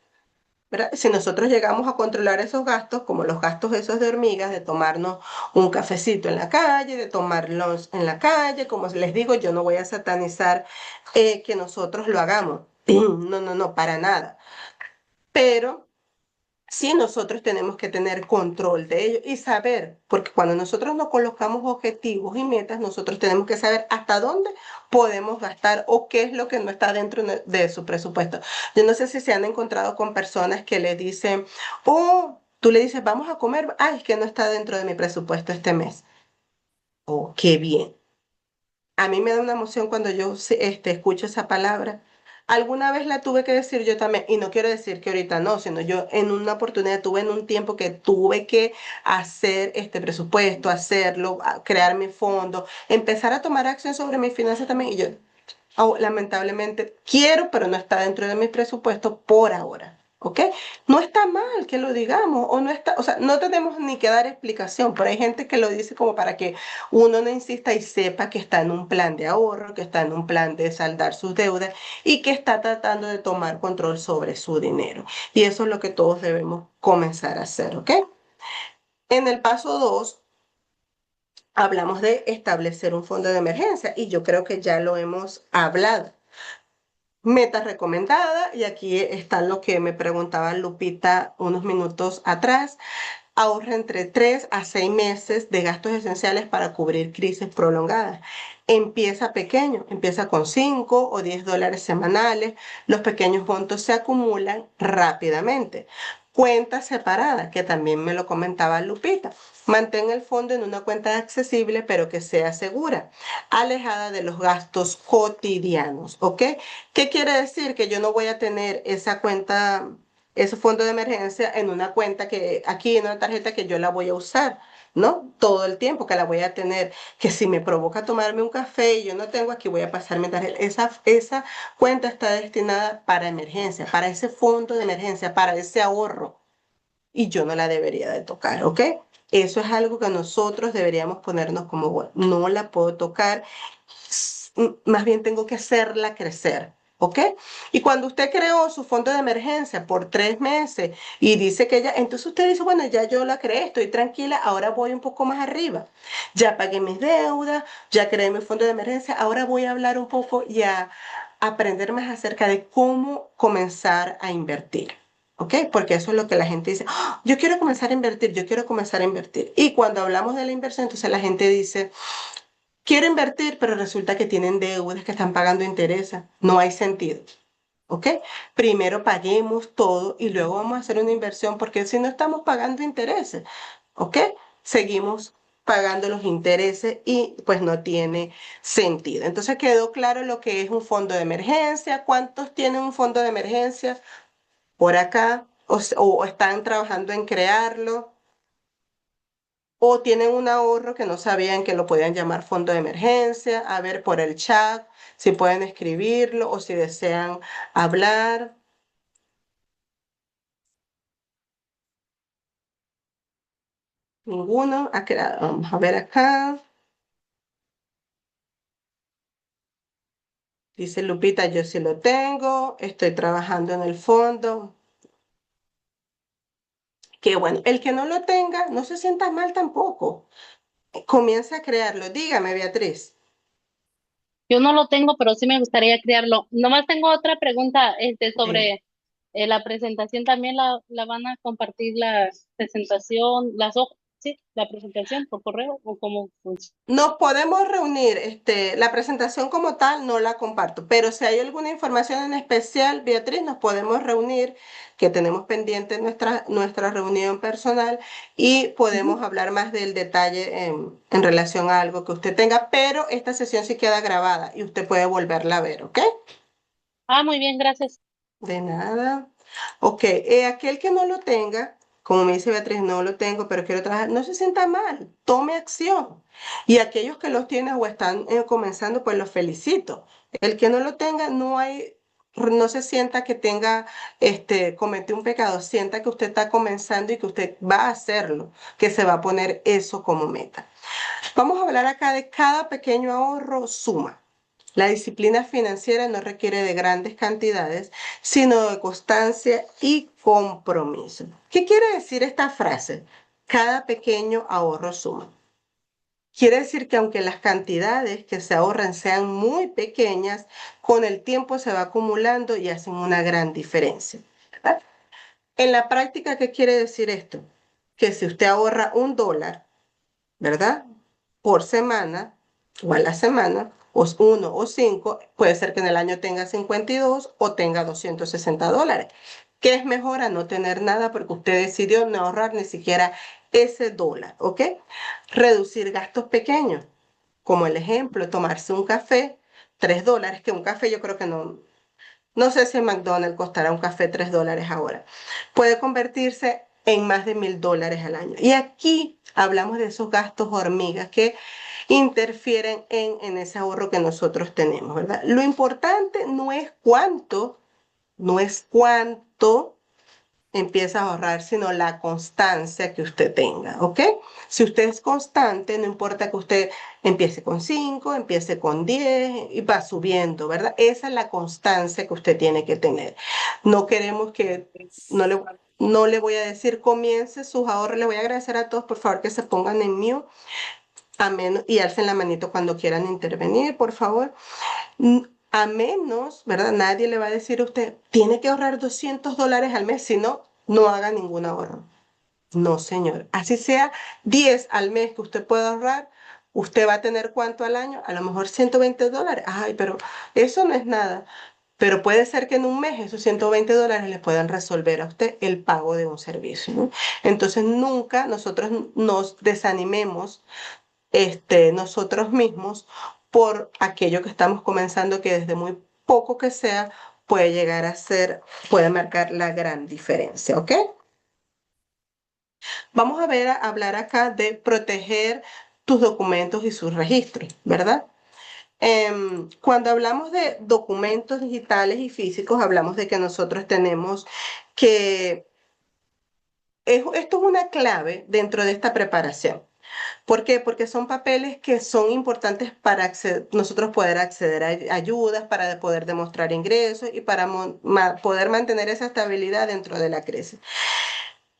¿verdad? Si nosotros llegamos a controlar esos gastos, como los gastos esos de hormigas, de tomarnos un cafecito en la calle, de tomarlos en la calle, como les digo, yo no voy a satanizar que nosotros lo hagamos. No, no, no, para nada. Pero sí, nosotros tenemos que tener control de ello y saber, porque cuando nosotros nos colocamos objetivos y metas, nosotros tenemos que saber hasta dónde podemos gastar o qué es lo que no está dentro de su presupuesto. Yo no sé si se han encontrado con personas que le dicen, oh, tú le dices, vamos a comer, ay, es que no está dentro de mi presupuesto este mes. Oh, qué bien. A mí me da una emoción cuando yo escucho esa palabra. Alguna vez la tuve que decir yo también, y no quiero decir que ahorita no, sino yo en una oportunidad tuve en un tiempo que tuve que hacer este presupuesto, hacerlo, crear mi fondo, empezar a tomar acción sobre mis finanzas también. Y yo, lamentablemente, quiero, pero no está dentro de mi presupuesto por ahora. ¿Ok? No está mal que lo digamos, o no está, o sea, no tenemos ni que dar explicación, pero hay gente que lo dice como para que uno no insista y sepa que está en un plan de ahorro, que está en un plan de saldar sus deudas y que está tratando de tomar control sobre su dinero. Y eso es lo que todos debemos comenzar a hacer, ¿ok? En el paso 2 hablamos de establecer un fondo de emergencia y yo creo que ya lo hemos hablado. Meta recomendada, y aquí está lo que me preguntaba Lupita unos minutos atrás. Ahorra entre 3 a 6 meses de gastos esenciales para cubrir crisis prolongadas. Empieza pequeño, empieza con $5 o $10 semanales. Los pequeños montos se acumulan rápidamente. Cuenta separada, que también me lo comentaba Lupita. Mantén el fondo en una cuenta accesible, pero que sea segura, alejada de los gastos cotidianos, ¿ok? ¿Qué quiere decir? Que yo no voy a tener esa cuenta, ese fondo de emergencia en una cuenta que aquí en una tarjeta que yo la voy a usar, ¿no? Todo el tiempo que la voy a tener, que si me provoca tomarme un café y yo no tengo, aquí voy a pasar mi tarjeta. Esa cuenta está destinada para emergencia, para ese fondo de emergencia, para ese ahorro y yo no la debería de tocar, ¿ok? Eso es algo que nosotros deberíamos ponernos como, bueno, no la puedo tocar, más bien tengo que hacerla crecer, ¿ok? Y cuando usted creó su fondo de emergencia por 3 meses y dice que ya, entonces usted dice, bueno, ya yo la creé, estoy tranquila, ahora voy un poco más arriba. Ya pagué mis deudas, ya creé mi fondo de emergencia, ahora voy a hablar un poco y a aprender más acerca de cómo comenzar a invertir. ¿Ok? Porque eso es lo que la gente dice, "Ah, yo quiero comenzar a invertir, yo quiero comenzar a invertir". Y cuando hablamos de la inversión, entonces la gente dice, quiero invertir, pero resulta que tienen deudas, que están pagando intereses. No hay sentido. ¿Ok? Primero paguemos todo y luego vamos a hacer una inversión, porque si no estamos pagando intereses, ¿ok? Seguimos pagando los intereses y pues no tiene sentido. Entonces quedó claro lo que es un fondo de emergencia. ¿Cuántos tienen un fondo de emergencia por acá? O están trabajando en crearlo, o tienen un ahorro que no sabían que lo podían llamar fondo de emergencia. A ver por el chat si pueden escribirlo o si desean hablar. Ninguno ha creado. Vamos a ver acá. Dice Lupita, yo sí lo tengo, estoy trabajando en el fondo. Qué bueno. El que no lo tenga, no se sienta mal tampoco. Comienza a crearlo. Dígame, Beatriz. Yo no lo tengo, pero sí me gustaría crearlo. Nomás tengo otra pregunta, Sí. sobre la presentación. ¿También la van a compartir la presentación, las hojas, sí, la presentación por correo o cómo funciona? Nos podemos reunir, la presentación como tal no la comparto, pero si hay alguna información en especial, Beatriz, nos podemos reunir, que tenemos pendiente nuestra reunión personal y podemos Ujú. hablar más del detalle en relación a algo que usted tenga, pero esta sesión sí queda grabada y usted puede volverla a ver, ¿ok? Ah, muy bien, gracias. De nada. Ok, aquel que no lo tenga, como me dice Beatriz, no lo tengo, pero quiero trabajar, no se sienta mal, tome acción. Y aquellos que los tienen o están comenzando, pues los felicito. El que no lo tenga, no se sienta que tenga, cometió un pecado, sienta que usted está comenzando y que usted va a hacerlo, que se va a poner eso como meta. Vamos a hablar acá de cada pequeño ahorro suma. La disciplina financiera no requiere de grandes cantidades, sino de constancia y compromiso. ¿Qué quiere decir esta frase? Cada pequeño ahorro suma. Quiere decir que aunque las cantidades que se ahorran sean muy pequeñas, con el tiempo se va acumulando y hacen una gran diferencia, ¿verdad? En la práctica, ¿qué quiere decir esto? Que si usted ahorra $1, ¿verdad? Por semana o a la semana, o 1 o 5, puede ser que en el año tenga 52 o tenga $260. ¿Qué es mejor a no tener nada porque usted decidió no ahorrar ni siquiera ese dólar? ¿Ok? Reducir gastos pequeños, como el ejemplo, tomarse un café, $3, que un café yo creo que no sé si en McDonald's costará un café $3 ahora. Puede convertirse en más de $1,000 al año. Y aquí hablamos de esos gastos hormigas que interfieren en ese ahorro que nosotros tenemos, ¿verdad? Lo importante no es cuánto empieza a ahorrar, sino la constancia que usted tenga, ¿ok? Si usted es constante, no importa que usted empiece con 5, empiece con 10 y va subiendo, ¿verdad? Esa es la constancia que usted tiene que tener. No queremos que, no le voy a decir comience sus ahorros, le voy a agradecer a todos, por favor, que se pongan en mute, y alcen la manito cuando quieran intervenir, por favor. A menos, ¿verdad? Nadie le va a decir a usted, tiene que ahorrar $200 al mes, si no, no haga ningún ahorro. No, señor. Así sea 10 al mes que usted pueda ahorrar, ¿usted va a tener cuánto al año? A lo mejor $120. Ay, pero eso no es nada. Pero puede ser que en un mes esos $120 le puedan resolver a usted el pago de un servicio, ¿no? Entonces nunca nosotros nos desanimemos, nosotros mismos por aquello que estamos comenzando, que desde muy poco que sea puede llegar a ser, puede marcar la gran diferencia, ¿ok? Vamos a hablar acá de proteger tus documentos y sus registros, ¿verdad? Cuando hablamos de documentos digitales y físicos, hablamos de que nosotros tenemos que, esto es una clave dentro de esta preparación. ¿Por qué? Porque son papeles que son importantes para nosotros poder acceder a ayudas, para poder demostrar ingresos y para poder mantener esa estabilidad dentro de la crisis.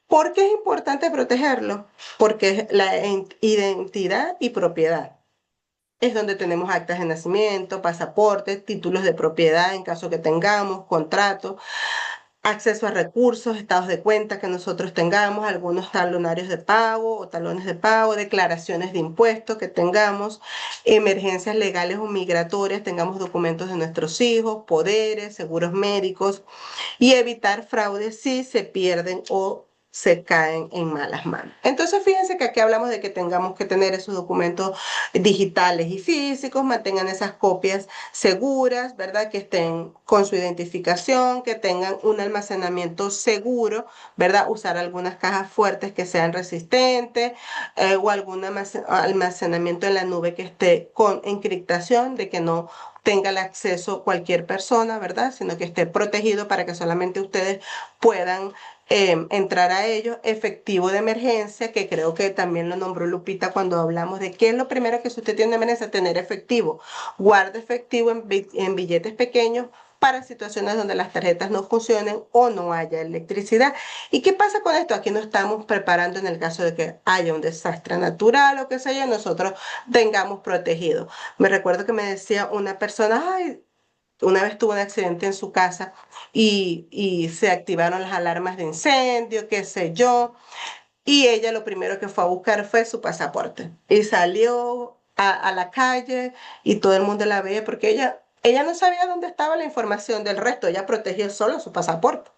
¿Por qué es importante protegerlo? Porque es la identidad y propiedad. es donde tenemos actas de nacimiento, pasaportes, títulos de propiedad en caso que tengamos, contratos, acceso a recursos, estados de cuenta que nosotros tengamos, algunos talonarios de pago o talones de pago, declaraciones de impuestos que tengamos, emergencias legales o migratorias, tengamos documentos de nuestros hijos, poderes, seguros médicos y evitar fraudes si se pierden o se caen en malas manos. Entonces, fíjense que aquí hablamos de que tengamos que tener esos documentos digitales y físicos, mantengan esas copias seguras, ¿verdad? Que estén con su identificación, que tengan un almacenamiento seguro, ¿verdad? Usar algunas cajas fuertes que sean resistentes o algún almacenamiento en la nube que esté con encriptación, de que no tenga el acceso cualquier persona, ¿verdad? Sino que esté protegido para que solamente ustedes puedan entrar a ellos. Efectivo de emergencia, que creo que también lo nombró Lupita cuando hablamos de qué es lo primero que si usted tiene emergencia, tener efectivo. Guarde efectivo en billetes pequeños para situaciones donde las tarjetas no funcionen o no haya electricidad. ¿Y qué pasa con esto? Aquí nos estamos preparando en el caso de que haya un desastre natural o qué sé yo, nosotros tengamos protegido. Me recuerdo que me decía una persona, ay, una vez tuvo un accidente en su casa y se activaron las alarmas de incendio, qué sé yo, y ella lo primero que fue a buscar fue su pasaporte y salió a la calle y todo el mundo la veía porque ella no sabía dónde estaba la información del resto, ella protegió solo su pasaporte.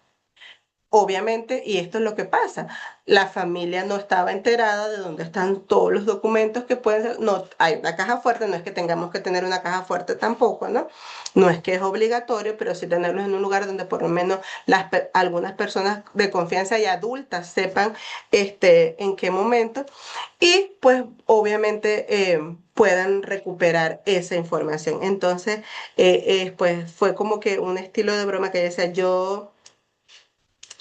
Obviamente, y esto es lo que pasa, la familia no estaba enterada de dónde están todos los documentos que pueden ser, no, hay una caja fuerte, no es que tengamos que tener una caja fuerte tampoco, ¿no? No es que es obligatorio, pero sí tenerlos en un lugar donde por lo menos algunas personas de confianza y adultas sepan en qué momento y pues obviamente puedan recuperar esa información. Entonces, pues fue como que un estilo de broma que ella decía,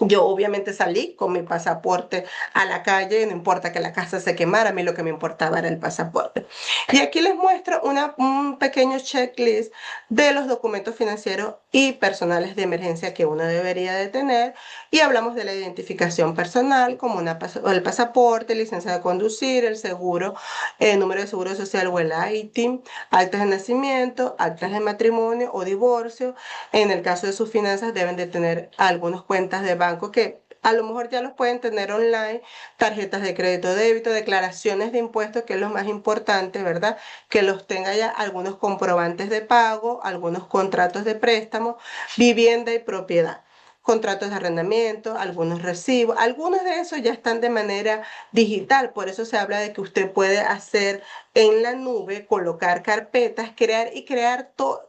yo obviamente salí con mi pasaporte a la calle, no importa que la casa se quemara, a mí lo que me importaba era el pasaporte. Y aquí les muestro un pequeño checklist de los documentos financieros y personales de emergencia que uno debería de tener. Y hablamos de la identificación personal, como el pasaporte, licencia de conducir, el seguro, el número de seguro social o el ITIN, actas de nacimiento, actas de matrimonio o divorcio. En el caso de sus finanzas deben de tener algunas cuentas de banco que a lo mejor ya los pueden tener online, tarjetas de crédito, débito, declaraciones de impuestos, que es lo más importante, ¿verdad? Que los tenga ya algunos comprobantes de pago, algunos contratos de préstamo, vivienda y propiedad, contratos de arrendamiento, algunos recibos, algunos de esos ya están de manera digital, por eso se habla de que usted puede hacer en la nube, colocar carpetas,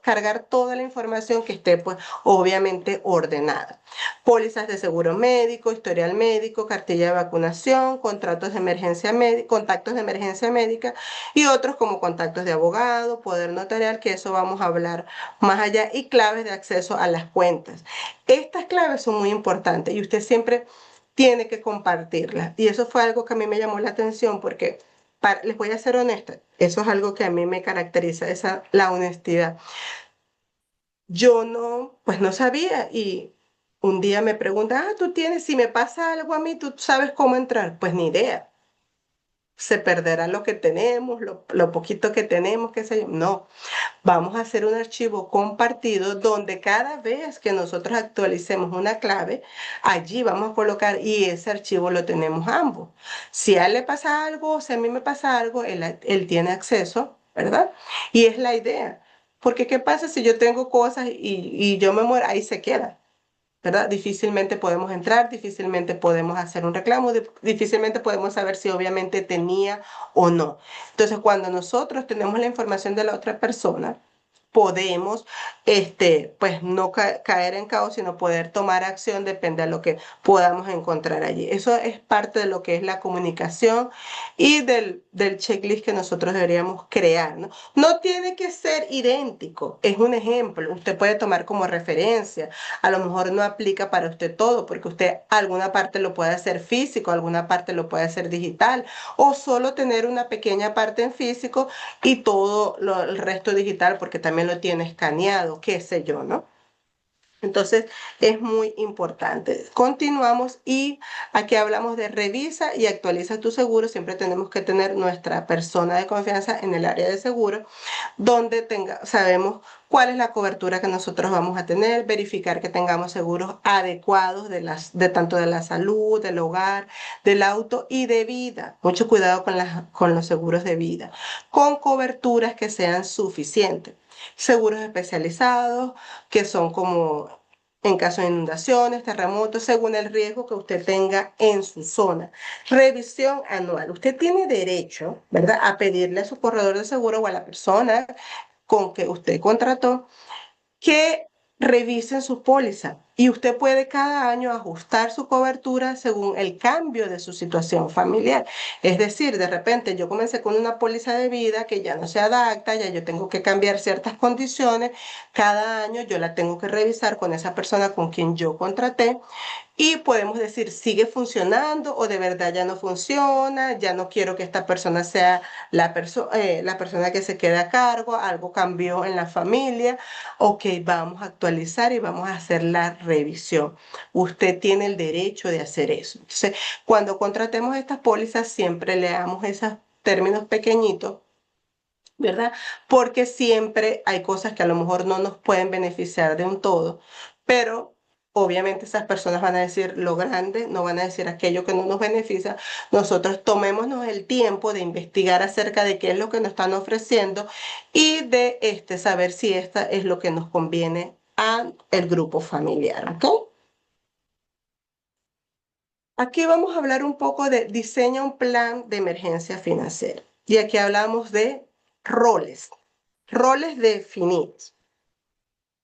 cargar toda la información que esté pues obviamente ordenada. Pólizas de seguro médico, historial médico, cartilla de vacunación, contratos de emergencia médica, contactos de emergencia médica y otros como contactos de abogado, poder notarial, que eso vamos a hablar más allá, y claves de acceso a las cuentas. Estas claves son muy importantes y usted siempre tiene que compartirlas. Y eso fue algo que a mí me llamó la atención porque les voy a ser honesta, eso es algo que a mí me caracteriza, la honestidad. Yo pues no sabía y un día me preguntan, tú tienes, si me pasa algo a mí, ¿tú sabes cómo entrar? Pues ni idea. Se perderá lo que tenemos, lo poquito que tenemos, qué sé yo. No, vamos a hacer un archivo compartido donde cada vez que nosotros actualicemos una clave, allí vamos a colocar y ese archivo lo tenemos ambos. Si a él le pasa algo, si a mí me pasa algo, él tiene acceso, ¿verdad? Y es la idea. Porque ¿qué pasa si yo tengo cosas y yo me muero? Ahí se queda. ¿Verdad? Difícilmente podemos entrar, difícilmente podemos hacer un reclamo, difícilmente podemos saber si obviamente tenía o no. Entonces, cuando nosotros tenemos la información de la otra persona, podemos, pues no caer en caos, sino poder tomar acción, depende de lo que podamos encontrar allí. Eso es parte de lo que es la comunicación y del checklist que nosotros deberíamos crear, ¿no? No tiene que ser idéntico, es un ejemplo, usted puede tomar como referencia, a lo mejor no aplica para usted todo, porque usted alguna parte lo puede hacer físico, alguna parte lo puede hacer digital, o solo tener una pequeña parte en físico y todo el resto digital, porque también lo tiene escaneado, qué sé yo, ¿no? Entonces, es muy importante. Continuamos y aquí hablamos de revisa y actualiza tu seguro. Siempre tenemos que tener nuestra persona de confianza en el área de seguro, donde sabemos cuál es la cobertura que nosotros vamos a tener, verificar que tengamos seguros adecuados de tanto de la salud, del hogar, del auto y de vida. Mucho cuidado con los seguros de vida, con coberturas que sean suficientes. Seguros especializados, que son como en caso de inundaciones, terremotos, según el riesgo que usted tenga en su zona. Revisión anual. Usted tiene derecho, ¿verdad?, a pedirle a su corredor de seguro o a la persona con que usted contrató que revisen su póliza y usted puede cada año ajustar su cobertura según el cambio de su situación familiar. Es decir, de repente yo comencé con una póliza de vida que ya no se adapta, ya yo tengo que cambiar ciertas condiciones. Cada año yo la tengo que revisar con esa persona con quien yo contraté y podemos decir, sigue funcionando o de verdad ya no funciona, ya no quiero que esta persona sea la persona que se quede a cargo, algo cambió en la familia. Ok, vamos a actualizar y vamos a hacer la revisión. Usted tiene el derecho de hacer eso. Entonces, cuando contratemos estas pólizas, siempre leamos esos términos pequeñitos, ¿verdad? Porque siempre hay cosas que a lo mejor no nos pueden beneficiar de un todo, pero obviamente esas personas van a decir lo grande, no van a decir aquello que no nos beneficia. Nosotros tomémonos el tiempo de investigar acerca de qué es lo que nos están ofreciendo y de saber si esta es lo que nos conviene a el grupo familiar, ¿ok? Aquí vamos a hablar un poco de diseña un plan de emergencia financiera. Y aquí hablamos de roles definidos.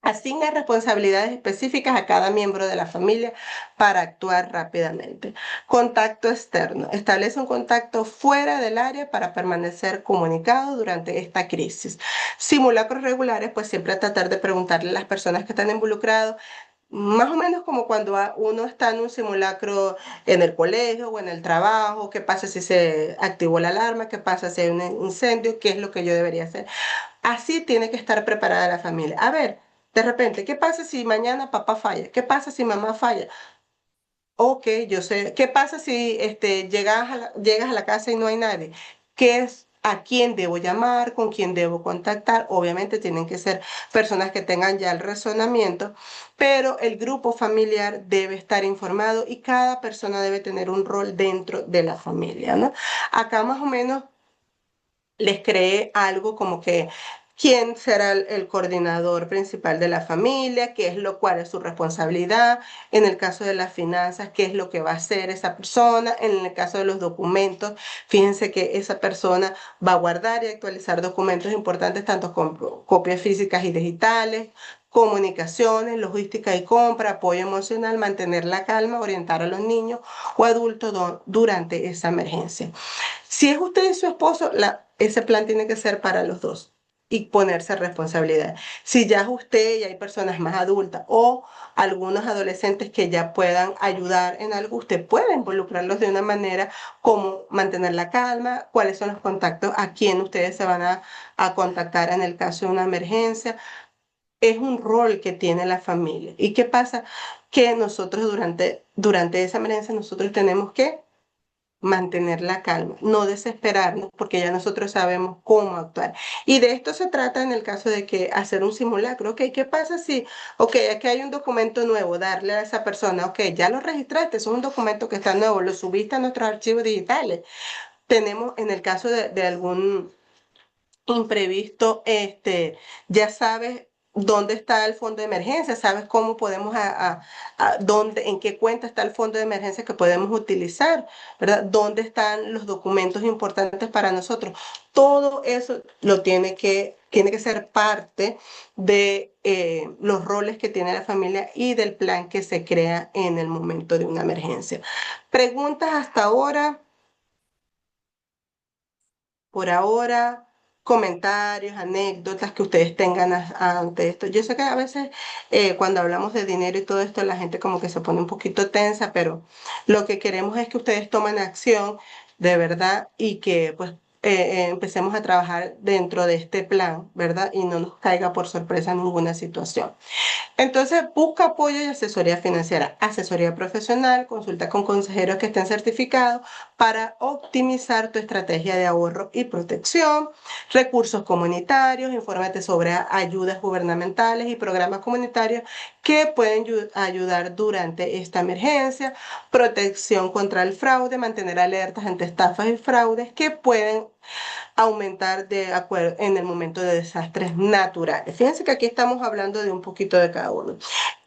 Asigna responsabilidades específicas a cada miembro de la familia para actuar rápidamente. Contacto externo. Establece un contacto fuera del área para permanecer comunicado durante esta crisis. Simulacros regulares, pues siempre tratar de preguntarle a las personas que están involucradas, más o menos como cuando uno está en un simulacro en el colegio o en el trabajo, qué pasa si se activó la alarma, qué pasa si hay un incendio, qué es lo que yo debería hacer. Así tiene que estar preparada la familia. A ver, de repente, ¿qué pasa si mañana papá falla? ¿Qué pasa si mamá falla? Ok, yo sé. ¿Qué pasa si llegas a la casa y no hay nadie? ¿Qué es? ¿A quién debo llamar? ¿Con quién debo contactar? Obviamente tienen que ser personas que tengan ya el razonamiento, pero el grupo familiar debe estar informado y cada persona debe tener un rol dentro de la familia, ¿no? Acá más o menos les creé algo como que quién será el coordinador principal de la familia, cuál es su responsabilidad, en el caso de las finanzas, qué es lo que va a hacer esa persona, en el caso de los documentos, fíjense que esa persona va a guardar y actualizar documentos importantes, tanto con copias físicas y digitales, comunicaciones, logística y compra, apoyo emocional, mantener la calma, orientar a los niños o adultos durante esa emergencia. Si es usted y su esposo, ese plan tiene que ser para los dos y ponerse responsabilidad. Si ya es usted y hay personas más adultas o algunos adolescentes que ya puedan ayudar en algo, usted puede involucrarlos de una manera como mantener la calma, cuáles son los contactos, a quién ustedes se van a contactar en el caso de una emergencia. Es un rol que tiene la familia. ¿Y qué pasa? Que nosotros durante esa emergencia nosotros tenemos que mantener la calma, no desesperarnos, porque ya nosotros sabemos cómo actuar. Y de esto se trata en el caso de que hacer un simulacro. Ok, ¿qué pasa si, ok, aquí hay un documento nuevo, darle a esa persona, ok, ya lo registraste, es un documento que está nuevo, lo subiste a nuestros archivos digitales. Tenemos, en el caso de algún imprevisto, ya sabes dónde está el fondo de emergencia, sabes cómo podemos, en qué cuenta está el fondo de emergencia que podemos utilizar, ¿verdad? ¿Dónde están los documentos importantes para nosotros? Todo eso tiene que ser parte de los roles que tiene la familia y del plan que se crea en el momento de una emergencia. ¿Preguntas hasta ahora? Por ahora, comentarios, anécdotas que ustedes tengan ante esto. Yo sé que a veces cuando hablamos de dinero y todo esto, la gente como que se pone un poquito tensa, pero lo que queremos es que ustedes tomen acción de verdad y que pues empecemos a trabajar dentro de este plan, ¿verdad? Y no nos caiga por sorpresa ninguna situación. Entonces, busca apoyo y asesoría financiera, asesoría profesional, consulta con consejeros que estén certificados para optimizar tu estrategia de ahorro y protección, recursos comunitarios, infórmate sobre ayudas gubernamentales y programas comunitarios que pueden ayudar durante esta emergencia, protección contra el fraude, mantener alertas ante estafas y fraudes que pueden aumentar de acuerdo en el momento de desastres naturales. Fíjense que aquí estamos hablando de un poquito de cada uno.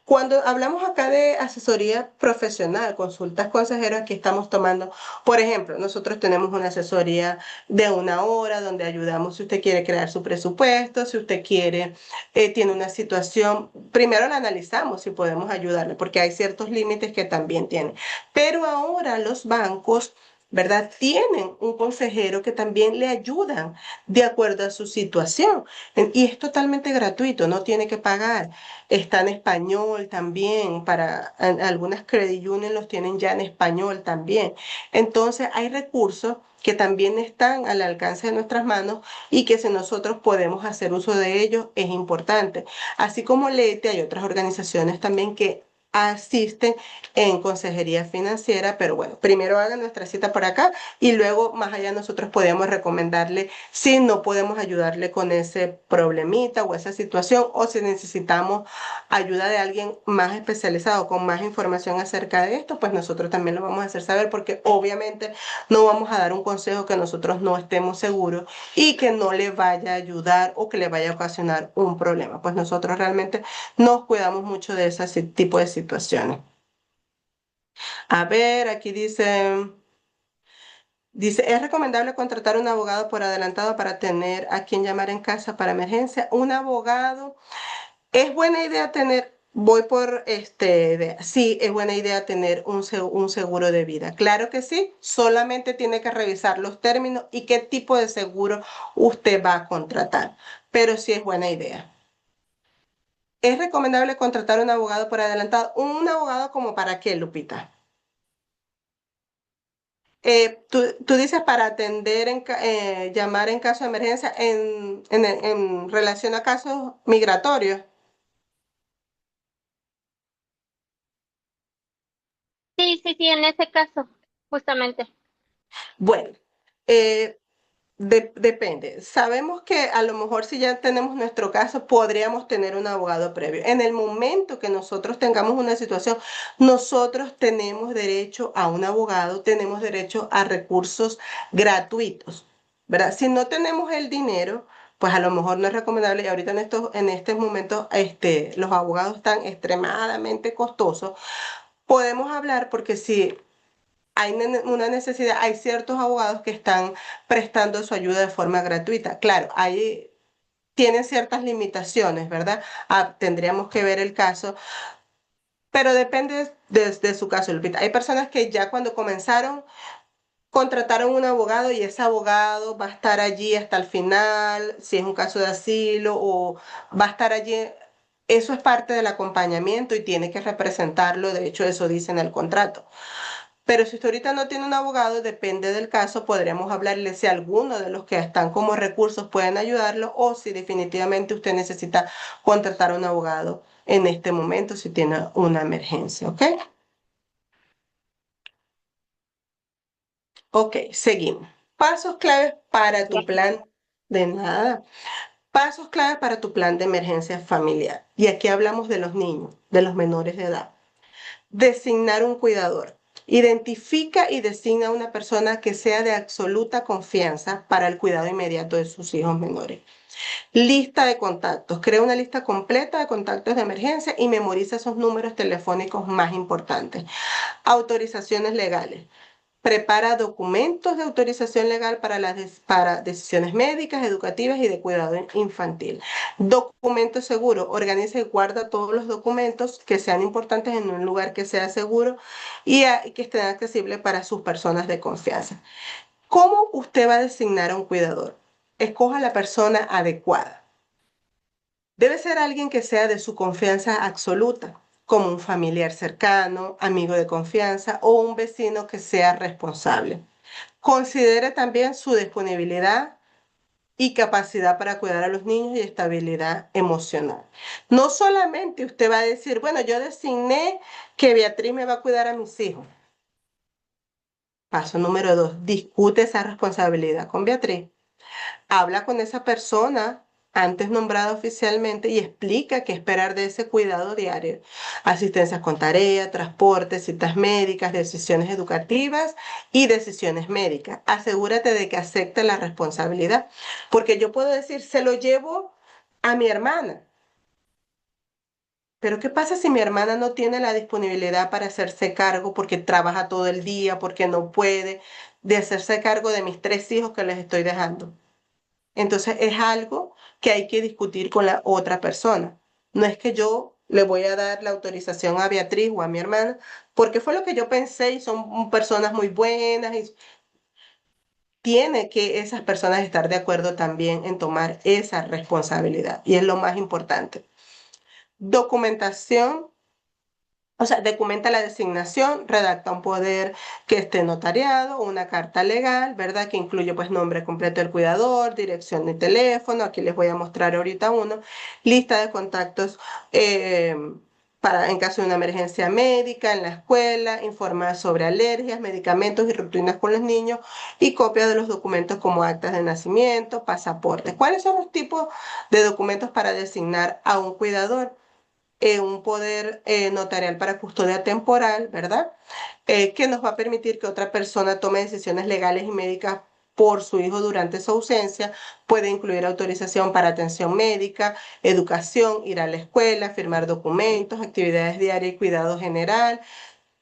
Cuando hablamos acá de asesoría profesional, consultas consejeros, aquí estamos tomando, por ejemplo, nosotros tenemos una asesoría de 1 hora donde ayudamos si usted quiere crear su presupuesto, si usted quiere, tiene una situación, primero la analizamos si podemos ayudarle, porque hay ciertos límites que también tiene. Pero ahora los bancos, ¿verdad? Tienen un consejero que también le ayudan de acuerdo a su situación. Y es totalmente gratuito, no tiene que pagar. Está en español también, para algunas credit unions los tienen ya en español también. Entonces hay recursos que también están al alcance de nuestras manos y que si nosotros podemos hacer uso de ellos es importante. Así como LETE, hay otras organizaciones también que asisten en consejería financiera, pero bueno, primero hagan nuestra cita por acá y luego más allá nosotros podemos recomendarle si no podemos ayudarle con ese problemita o esa situación o si necesitamos ayuda de alguien más especializado con más información acerca de esto, pues nosotros también lo vamos a hacer saber porque obviamente no vamos a dar un consejo que nosotros no estemos seguros y que no le vaya a ayudar o que le vaya a ocasionar un problema. Pues nosotros realmente nos cuidamos mucho de ese tipo de situaciones. A ver, aquí dice, ¿es recomendable contratar un abogado por adelantado para tener a quien llamar en casa para emergencia? Un abogado, es buena idea tener, voy por sí, es buena idea tener un seguro de vida. Claro que sí, solamente tiene que revisar los términos y qué tipo de seguro usted va a contratar, pero sí es buena idea. ¿Es recomendable contratar un abogado por adelantado? ¿Un abogado como para qué, Lupita? Tú dices para atender, llamar en caso de emergencia en relación a casos migratorios. Sí, sí, sí, en ese caso, justamente. Bueno, depende. Sabemos que a lo mejor si ya tenemos nuestro caso, podríamos tener un abogado previo. En el momento que nosotros tengamos una situación, nosotros tenemos derecho a un abogado, tenemos derecho a recursos gratuitos, ¿verdad? Si no tenemos el dinero, pues a lo mejor no es recomendable y ahorita en estos momentos los abogados están extremadamente costosos. Podemos hablar porque si hay una necesidad, hay ciertos abogados que están prestando su ayuda de forma gratuita. Claro, ahí tienen ciertas limitaciones, ¿verdad? Tendríamos que ver el caso, pero depende de su caso, Lupita. Hay personas que ya cuando comenzaron contrataron un abogado y ese abogado va a estar allí hasta el final, si es un caso de asilo o va a estar allí. Eso es parte del acompañamiento y tiene que representarlo, de hecho eso dice en el contrato. Pero si usted ahorita no tiene un abogado, depende del caso, podríamos hablarle si alguno de los que están como recursos pueden ayudarlo o si definitivamente usted necesita contratar a un abogado en este momento si tiene una emergencia, ¿ok? Ok, seguimos. Pasos claves para tu plan de nada. Pasos claves para tu plan de emergencia familiar. Y aquí hablamos de los niños, de los menores de edad. Designar un cuidador. Identifica y designa una persona que sea de absoluta confianza para el cuidado inmediato de sus hijos menores. Lista de contactos. Crea una lista completa de contactos de emergencia y memoriza esos números telefónicos más importantes. Autorizaciones legales. Prepara documentos de autorización legal para decisiones médicas, educativas y de cuidado infantil. Documentos seguros. Organiza y guarda todos los documentos que sean importantes en un lugar que sea seguro y que estén accesibles para sus personas de confianza. ¿Cómo usted va a designar a un cuidador? Escoja la persona adecuada. Debe ser alguien que sea de su confianza absoluta, como un familiar cercano, amigo de confianza o un vecino que sea responsable. Considere también su disponibilidad y capacidad para cuidar a los niños y estabilidad emocional. No solamente usted va a decir, bueno, yo designé que Beatriz me va a cuidar a mis hijos. Paso número 2, discute esa responsabilidad con Beatriz. Habla con esa persona antes nombrada oficialmente y explica qué esperar de ese cuidado diario. Asistencias con tarea, transporte, citas médicas, decisiones educativas y decisiones médicas. Asegúrate de que acepte la responsabilidad, porque yo puedo decir, se lo llevo a mi hermana. Pero ¿qué pasa si mi hermana no tiene la disponibilidad para hacerse cargo porque trabaja todo el día, porque no puede de hacerse cargo de mis 3 hijos que les estoy dejando? Entonces es algo que hay que discutir con la otra persona. No es que yo le voy a dar la autorización a Beatriz o a mi hermana, porque fue lo que yo pensé y son personas muy buenas y tiene que esas personas estar de acuerdo también en tomar esa responsabilidad y es lo más importante. Documentación. O sea, documenta la designación, redacta un poder que esté notariado, una carta legal, ¿verdad? Que incluye pues nombre completo del cuidador, dirección de teléfono, aquí les voy a mostrar ahorita uno, lista de contactos eh, para en caso de una emergencia médica en la escuela, informar sobre alergias, medicamentos y rutinas con los niños y copia de los documentos como actas de nacimiento, pasaportes. ¿Cuáles son los tipos de documentos para designar a un cuidador? Un poder notarial para custodia temporal, ¿verdad? Que nos va a permitir que otra persona tome decisiones legales y médicas por su hijo durante su ausencia. Puede incluir autorización para atención médica, educación, ir a la escuela, firmar documentos, actividades diarias y cuidado general.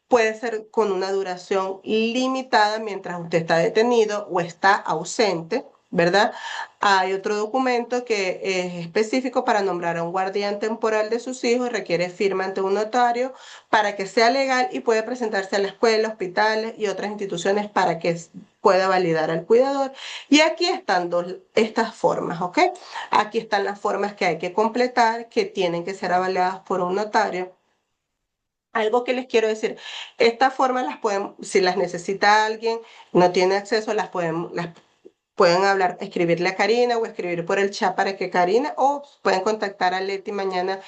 Puede ser con una duración limitada mientras usted está detenido o está ausente, ¿verdad? Hay otro documento que es específico para nombrar a un guardián temporal de sus hijos, requiere firma ante un notario para que sea legal y puede presentarse a la escuela, hospitales y otras instituciones para que pueda validar al cuidador. Y aquí están estas formas, ¿ok? Aquí están las formas que hay que completar, que tienen que ser avaladas por un notario. Algo que les quiero decir, estas formas las pueden, si las necesita alguien, no tiene acceso, las pueden hablar, escribirle a Karina o escribir por el chat para que Karina, o pueden contactar a Leti mañana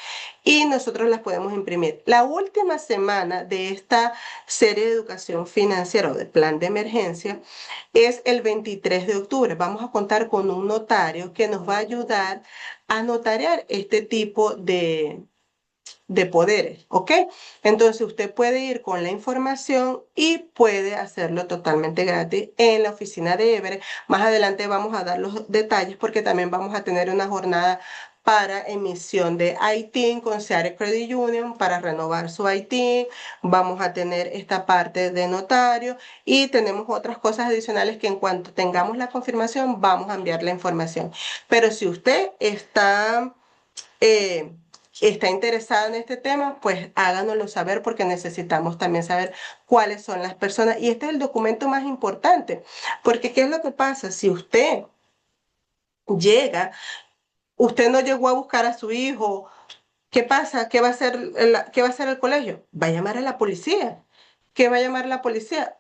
y nosotros las podemos imprimir. La última semana de esta serie de educación financiera o de plan de emergencia es el 23 de octubre. Vamos a contar con un notario que nos va a ayudar a notariar este tipo de poderes, ¿ok? Entonces usted puede ir con la información y puede hacerlo totalmente gratis en la oficina de Everett. Más adelante vamos a dar los detalles porque también vamos a tener una jornada para emisión de ITIN con Seattle Credit Union para renovar su ITIN. Vamos a tener esta parte de notario y tenemos otras cosas adicionales que en cuanto tengamos la confirmación vamos a enviar la información. Pero si usted eh, está interesado en este tema, pues háganoslo saber porque necesitamos también saber cuáles son las personas. Y este es el documento más importante, porque ¿qué es lo que pasa? Si usted llega, usted no llegó a buscar a su hijo, ¿qué pasa? ¿Qué va a hacer el colegio? Va a llamar a la policía. ¿Qué va a llamar la policía?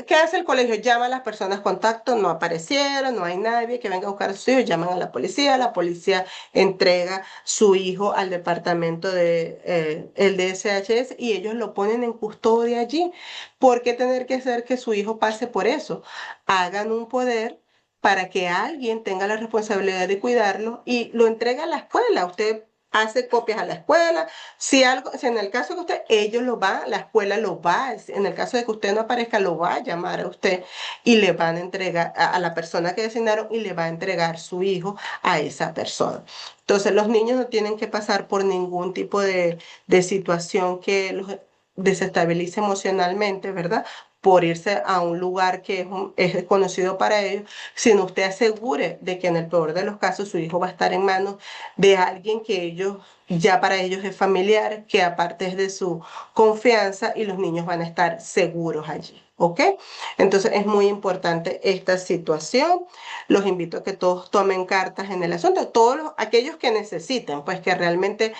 ¿Qué hace el colegio? Llama a las personas contacto, no aparecieron, no hay nadie que venga a buscar a sus hijos, llaman a la policía entrega su hijo al departamento de el DSHS y ellos lo ponen en custodia allí. ¿Por qué tener que hacer que su hijo pase por eso? Hagan un poder para que alguien tenga la responsabilidad de cuidarlo y lo entregue a la escuela. Usted hace copias a la escuela. Si en el caso que usted, la escuela lo va, en el caso de que usted no aparezca, lo va a llamar a usted y le van a entregar a la persona que designaron y le va a entregar su hijo a esa persona. Entonces, los niños no tienen que pasar por ningún tipo de situación que los desestabilice emocionalmente, ¿verdad? Por irse a un lugar que es desconocido para ellos, sino usted asegure de que en el peor de los casos su hijo va a estar en manos de alguien que ya para ellos es familiar, que aparte es de su confianza y los niños van a estar seguros allí. ¿Ok? Entonces es muy importante esta situación. Los invito a que todos tomen cartas en el asunto, aquellos que necesiten, pues que realmente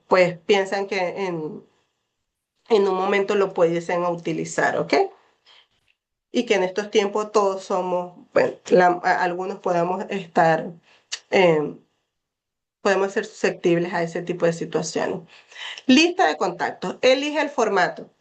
pues piensan que en un momento lo pudiesen utilizar, ¿ok? y que en estos tiempos todos somos, bueno, algunos podemos estar, podemos ser susceptibles a ese tipo de situaciones. Lista de contactos. Elige el formato.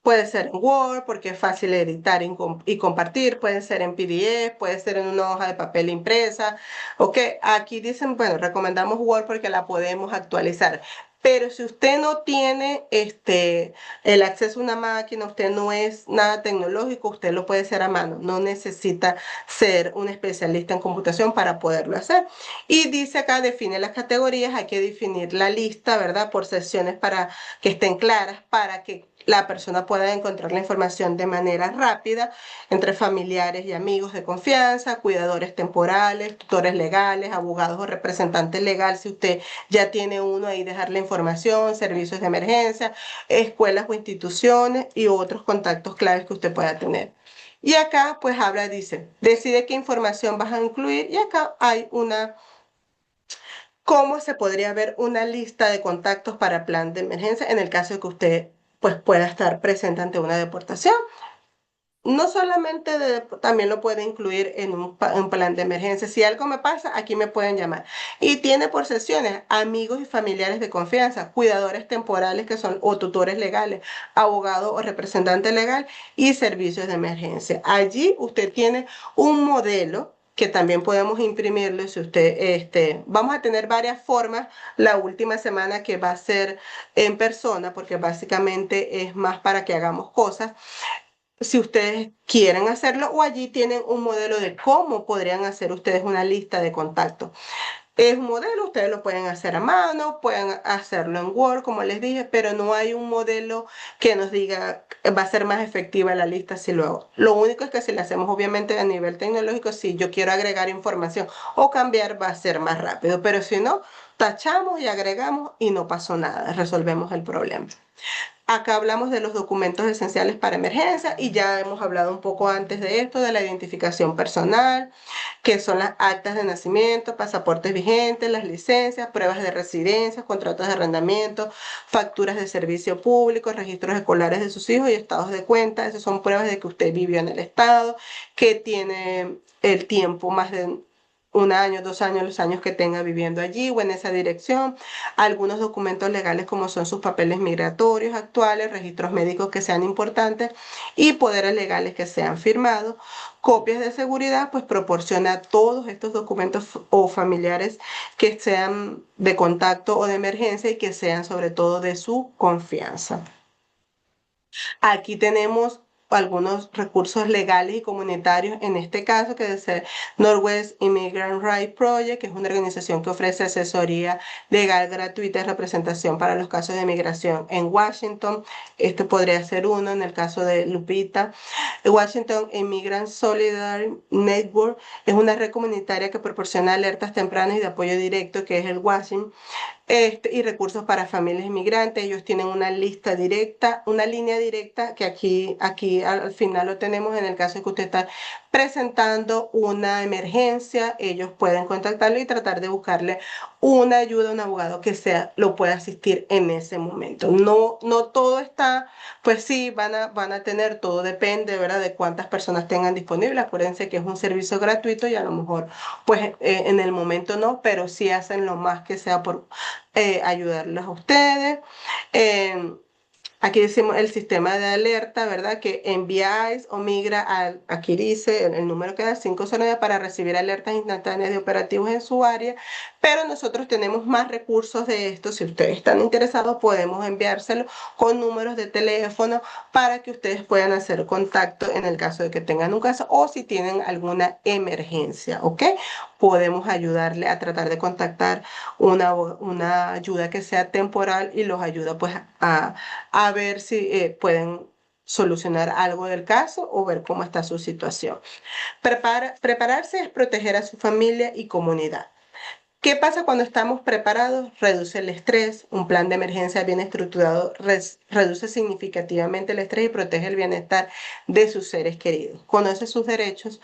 Puede ser en Word porque es fácil editar y compartir, puede ser en PDF, puede ser en una hoja de papel impresa. Ok, aquí dicen, bueno, recomendamos Word porque la podemos actualizar. Pero si usted no tiene el acceso a una máquina, usted no es nada tecnológico, usted lo puede hacer a mano. No necesita ser un especialista en computación para poderlo hacer. Y dice acá, define las categorías, hay que definir la lista, ¿verdad? Por secciones para que estén claras, para que la persona pueda encontrar la información de manera rápida entre familiares y amigos de confianza, cuidadores temporales, tutores legales, abogados o representantes legales, si usted ya tiene uno ahí, dejar la información, servicios de emergencia, escuelas o instituciones y otros contactos claves que usted pueda tener. Y acá pues habla, dice, decide qué información vas a incluir y acá hay cómo se podría ver una lista de contactos para plan de emergencia en el caso de que usted pues pueda estar presente ante una deportación. No solamente también lo puede incluir en un plan de emergencia. Si algo me pasa, aquí me pueden llamar. Y tiene por sesiones amigos y familiares de confianza, cuidadores temporales que son o tutores legales, abogado o representante legal y servicios de emergencia. Allí usted tiene un modelo que también podemos imprimirlo si usted, vamos a tener varias formas la última semana que va a ser en persona, porque básicamente es más para que hagamos cosas si ustedes quieren hacerlo o allí tienen un modelo de cómo podrían hacer ustedes una lista de contactos. Es un modelo, ustedes lo pueden hacer a mano, pueden hacerlo en Word, como les dije, pero no hay un modelo que nos diga va a ser más efectiva la lista si lo hago. Lo único es que si lo hacemos obviamente a nivel tecnológico, si yo quiero agregar información o cambiar, va a ser más rápido, pero si no, tachamos y agregamos y no pasó nada, resolvemos el problema. Acá hablamos de los documentos esenciales para emergencia y ya hemos hablado un poco antes de esto, de la identificación personal, que son las actas de nacimiento, pasaportes vigentes, las licencias, pruebas de residencia, contratos de arrendamiento, facturas de servicio público, registros escolares de sus hijos y estados de cuenta. Esas son pruebas de que usted vivió en el estado, que tiene el tiempo más de 1 año, 2 años, los años que tenga viviendo allí o en esa dirección, algunos documentos legales como son sus papeles migratorios actuales, registros médicos que sean importantes y poderes legales que sean firmados, copias de seguridad, pues proporciona todos estos documentos o familiares que sean de contacto o de emergencia y que sean sobre todo de su confianza. Aquí tenemos algunos recursos legales y comunitarios, en este caso que es el Northwest Immigrant Rights Project, que es una organización que ofrece asesoría legal gratuita y representación para los casos de migración en Washington. Este podría ser uno en el caso de Lupita. Washington Immigrant Solidarity Network es una red comunitaria que proporciona alertas tempranas y de apoyo directo, que es el WASIM. Y recursos para familias inmigrantes. Ellos tienen una lista directa, una línea directa que aquí al final lo tenemos en el caso de que usted está presentando una emergencia. Ellos pueden contactarlo y tratar de buscarle una ayuda a un abogado que lo pueda asistir en ese momento. No, no todo está, pues sí, van a tener, todo depende, ¿verdad?, de cuántas personas tengan disponibles. Acuérdense que es un servicio gratuito y a lo mejor, pues en el momento no, pero sí hacen lo más que sea por ayudarlos a ustedes. Aquí decimos el sistema de alerta, ¿verdad? Que enviáis o migra aquí dice el número que da 509 para recibir alertas instantáneas de operativos en su área, pero nosotros tenemos más recursos de esto. Si ustedes están interesados, podemos enviárselo con números de teléfono para que ustedes puedan hacer contacto en el caso de que tengan un caso o si tienen alguna emergencia, ¿ok? Podemos ayudarle a tratar de contactar una ayuda que sea temporal y los ayuda pues a ver si pueden solucionar algo del caso o ver cómo está su situación. Prepararse es proteger a su familia y comunidad. ¿Qué pasa cuando estamos preparados? Reduce el estrés. Un plan de emergencia bien estructurado reduce significativamente el estrés y protege el bienestar de sus seres queridos. Conoce sus derechos.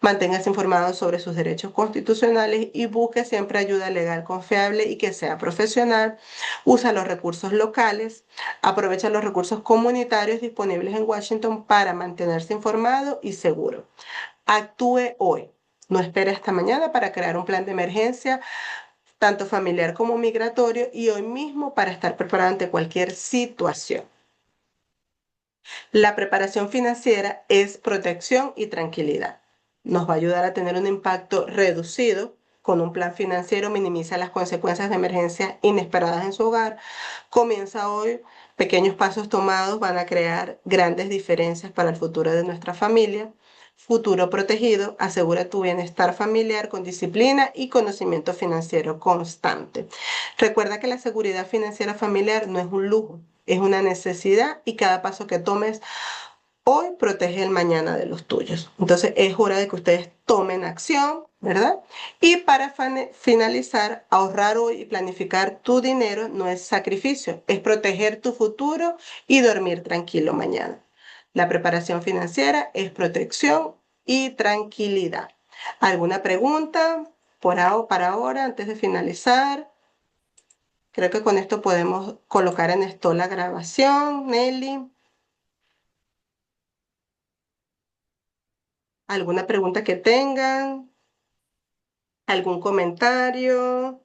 Manténgase informado sobre sus derechos constitucionales y busque siempre ayuda legal confiable y que sea profesional. Usa los recursos locales, aprovecha los recursos comunitarios disponibles en Washington para mantenerse informado y seguro. Actúe hoy. No espere hasta mañana para crear un plan de emergencia, tanto familiar como migratorio, y hoy mismo para estar preparado ante cualquier situación. La preparación financiera es protección y tranquilidad. Nos va a ayudar a tener un impacto reducido. Con un plan financiero minimiza las consecuencias de emergencias inesperadas en su hogar. Comienza hoy. Pequeños pasos tomados van a crear grandes diferencias para el futuro de nuestra familia. Futuro protegido, asegura tu bienestar familiar con disciplina y conocimiento financiero constante. Recuerda que la seguridad financiera familiar no es un lujo, es una necesidad, y cada paso que tomes hoy protege el mañana de los tuyos. Entonces es hora de que ustedes tomen acción, ¿verdad? Y para finalizar, ahorrar hoy y planificar tu dinero no es sacrificio, es proteger tu futuro y dormir tranquilo mañana. La preparación financiera es protección y tranquilidad. ¿Alguna pregunta para ahora, antes de finalizar? Creo que con esto podemos colocar en esto la grabación, Nelly. ¿Alguna pregunta que tengan? ¿Algún comentario?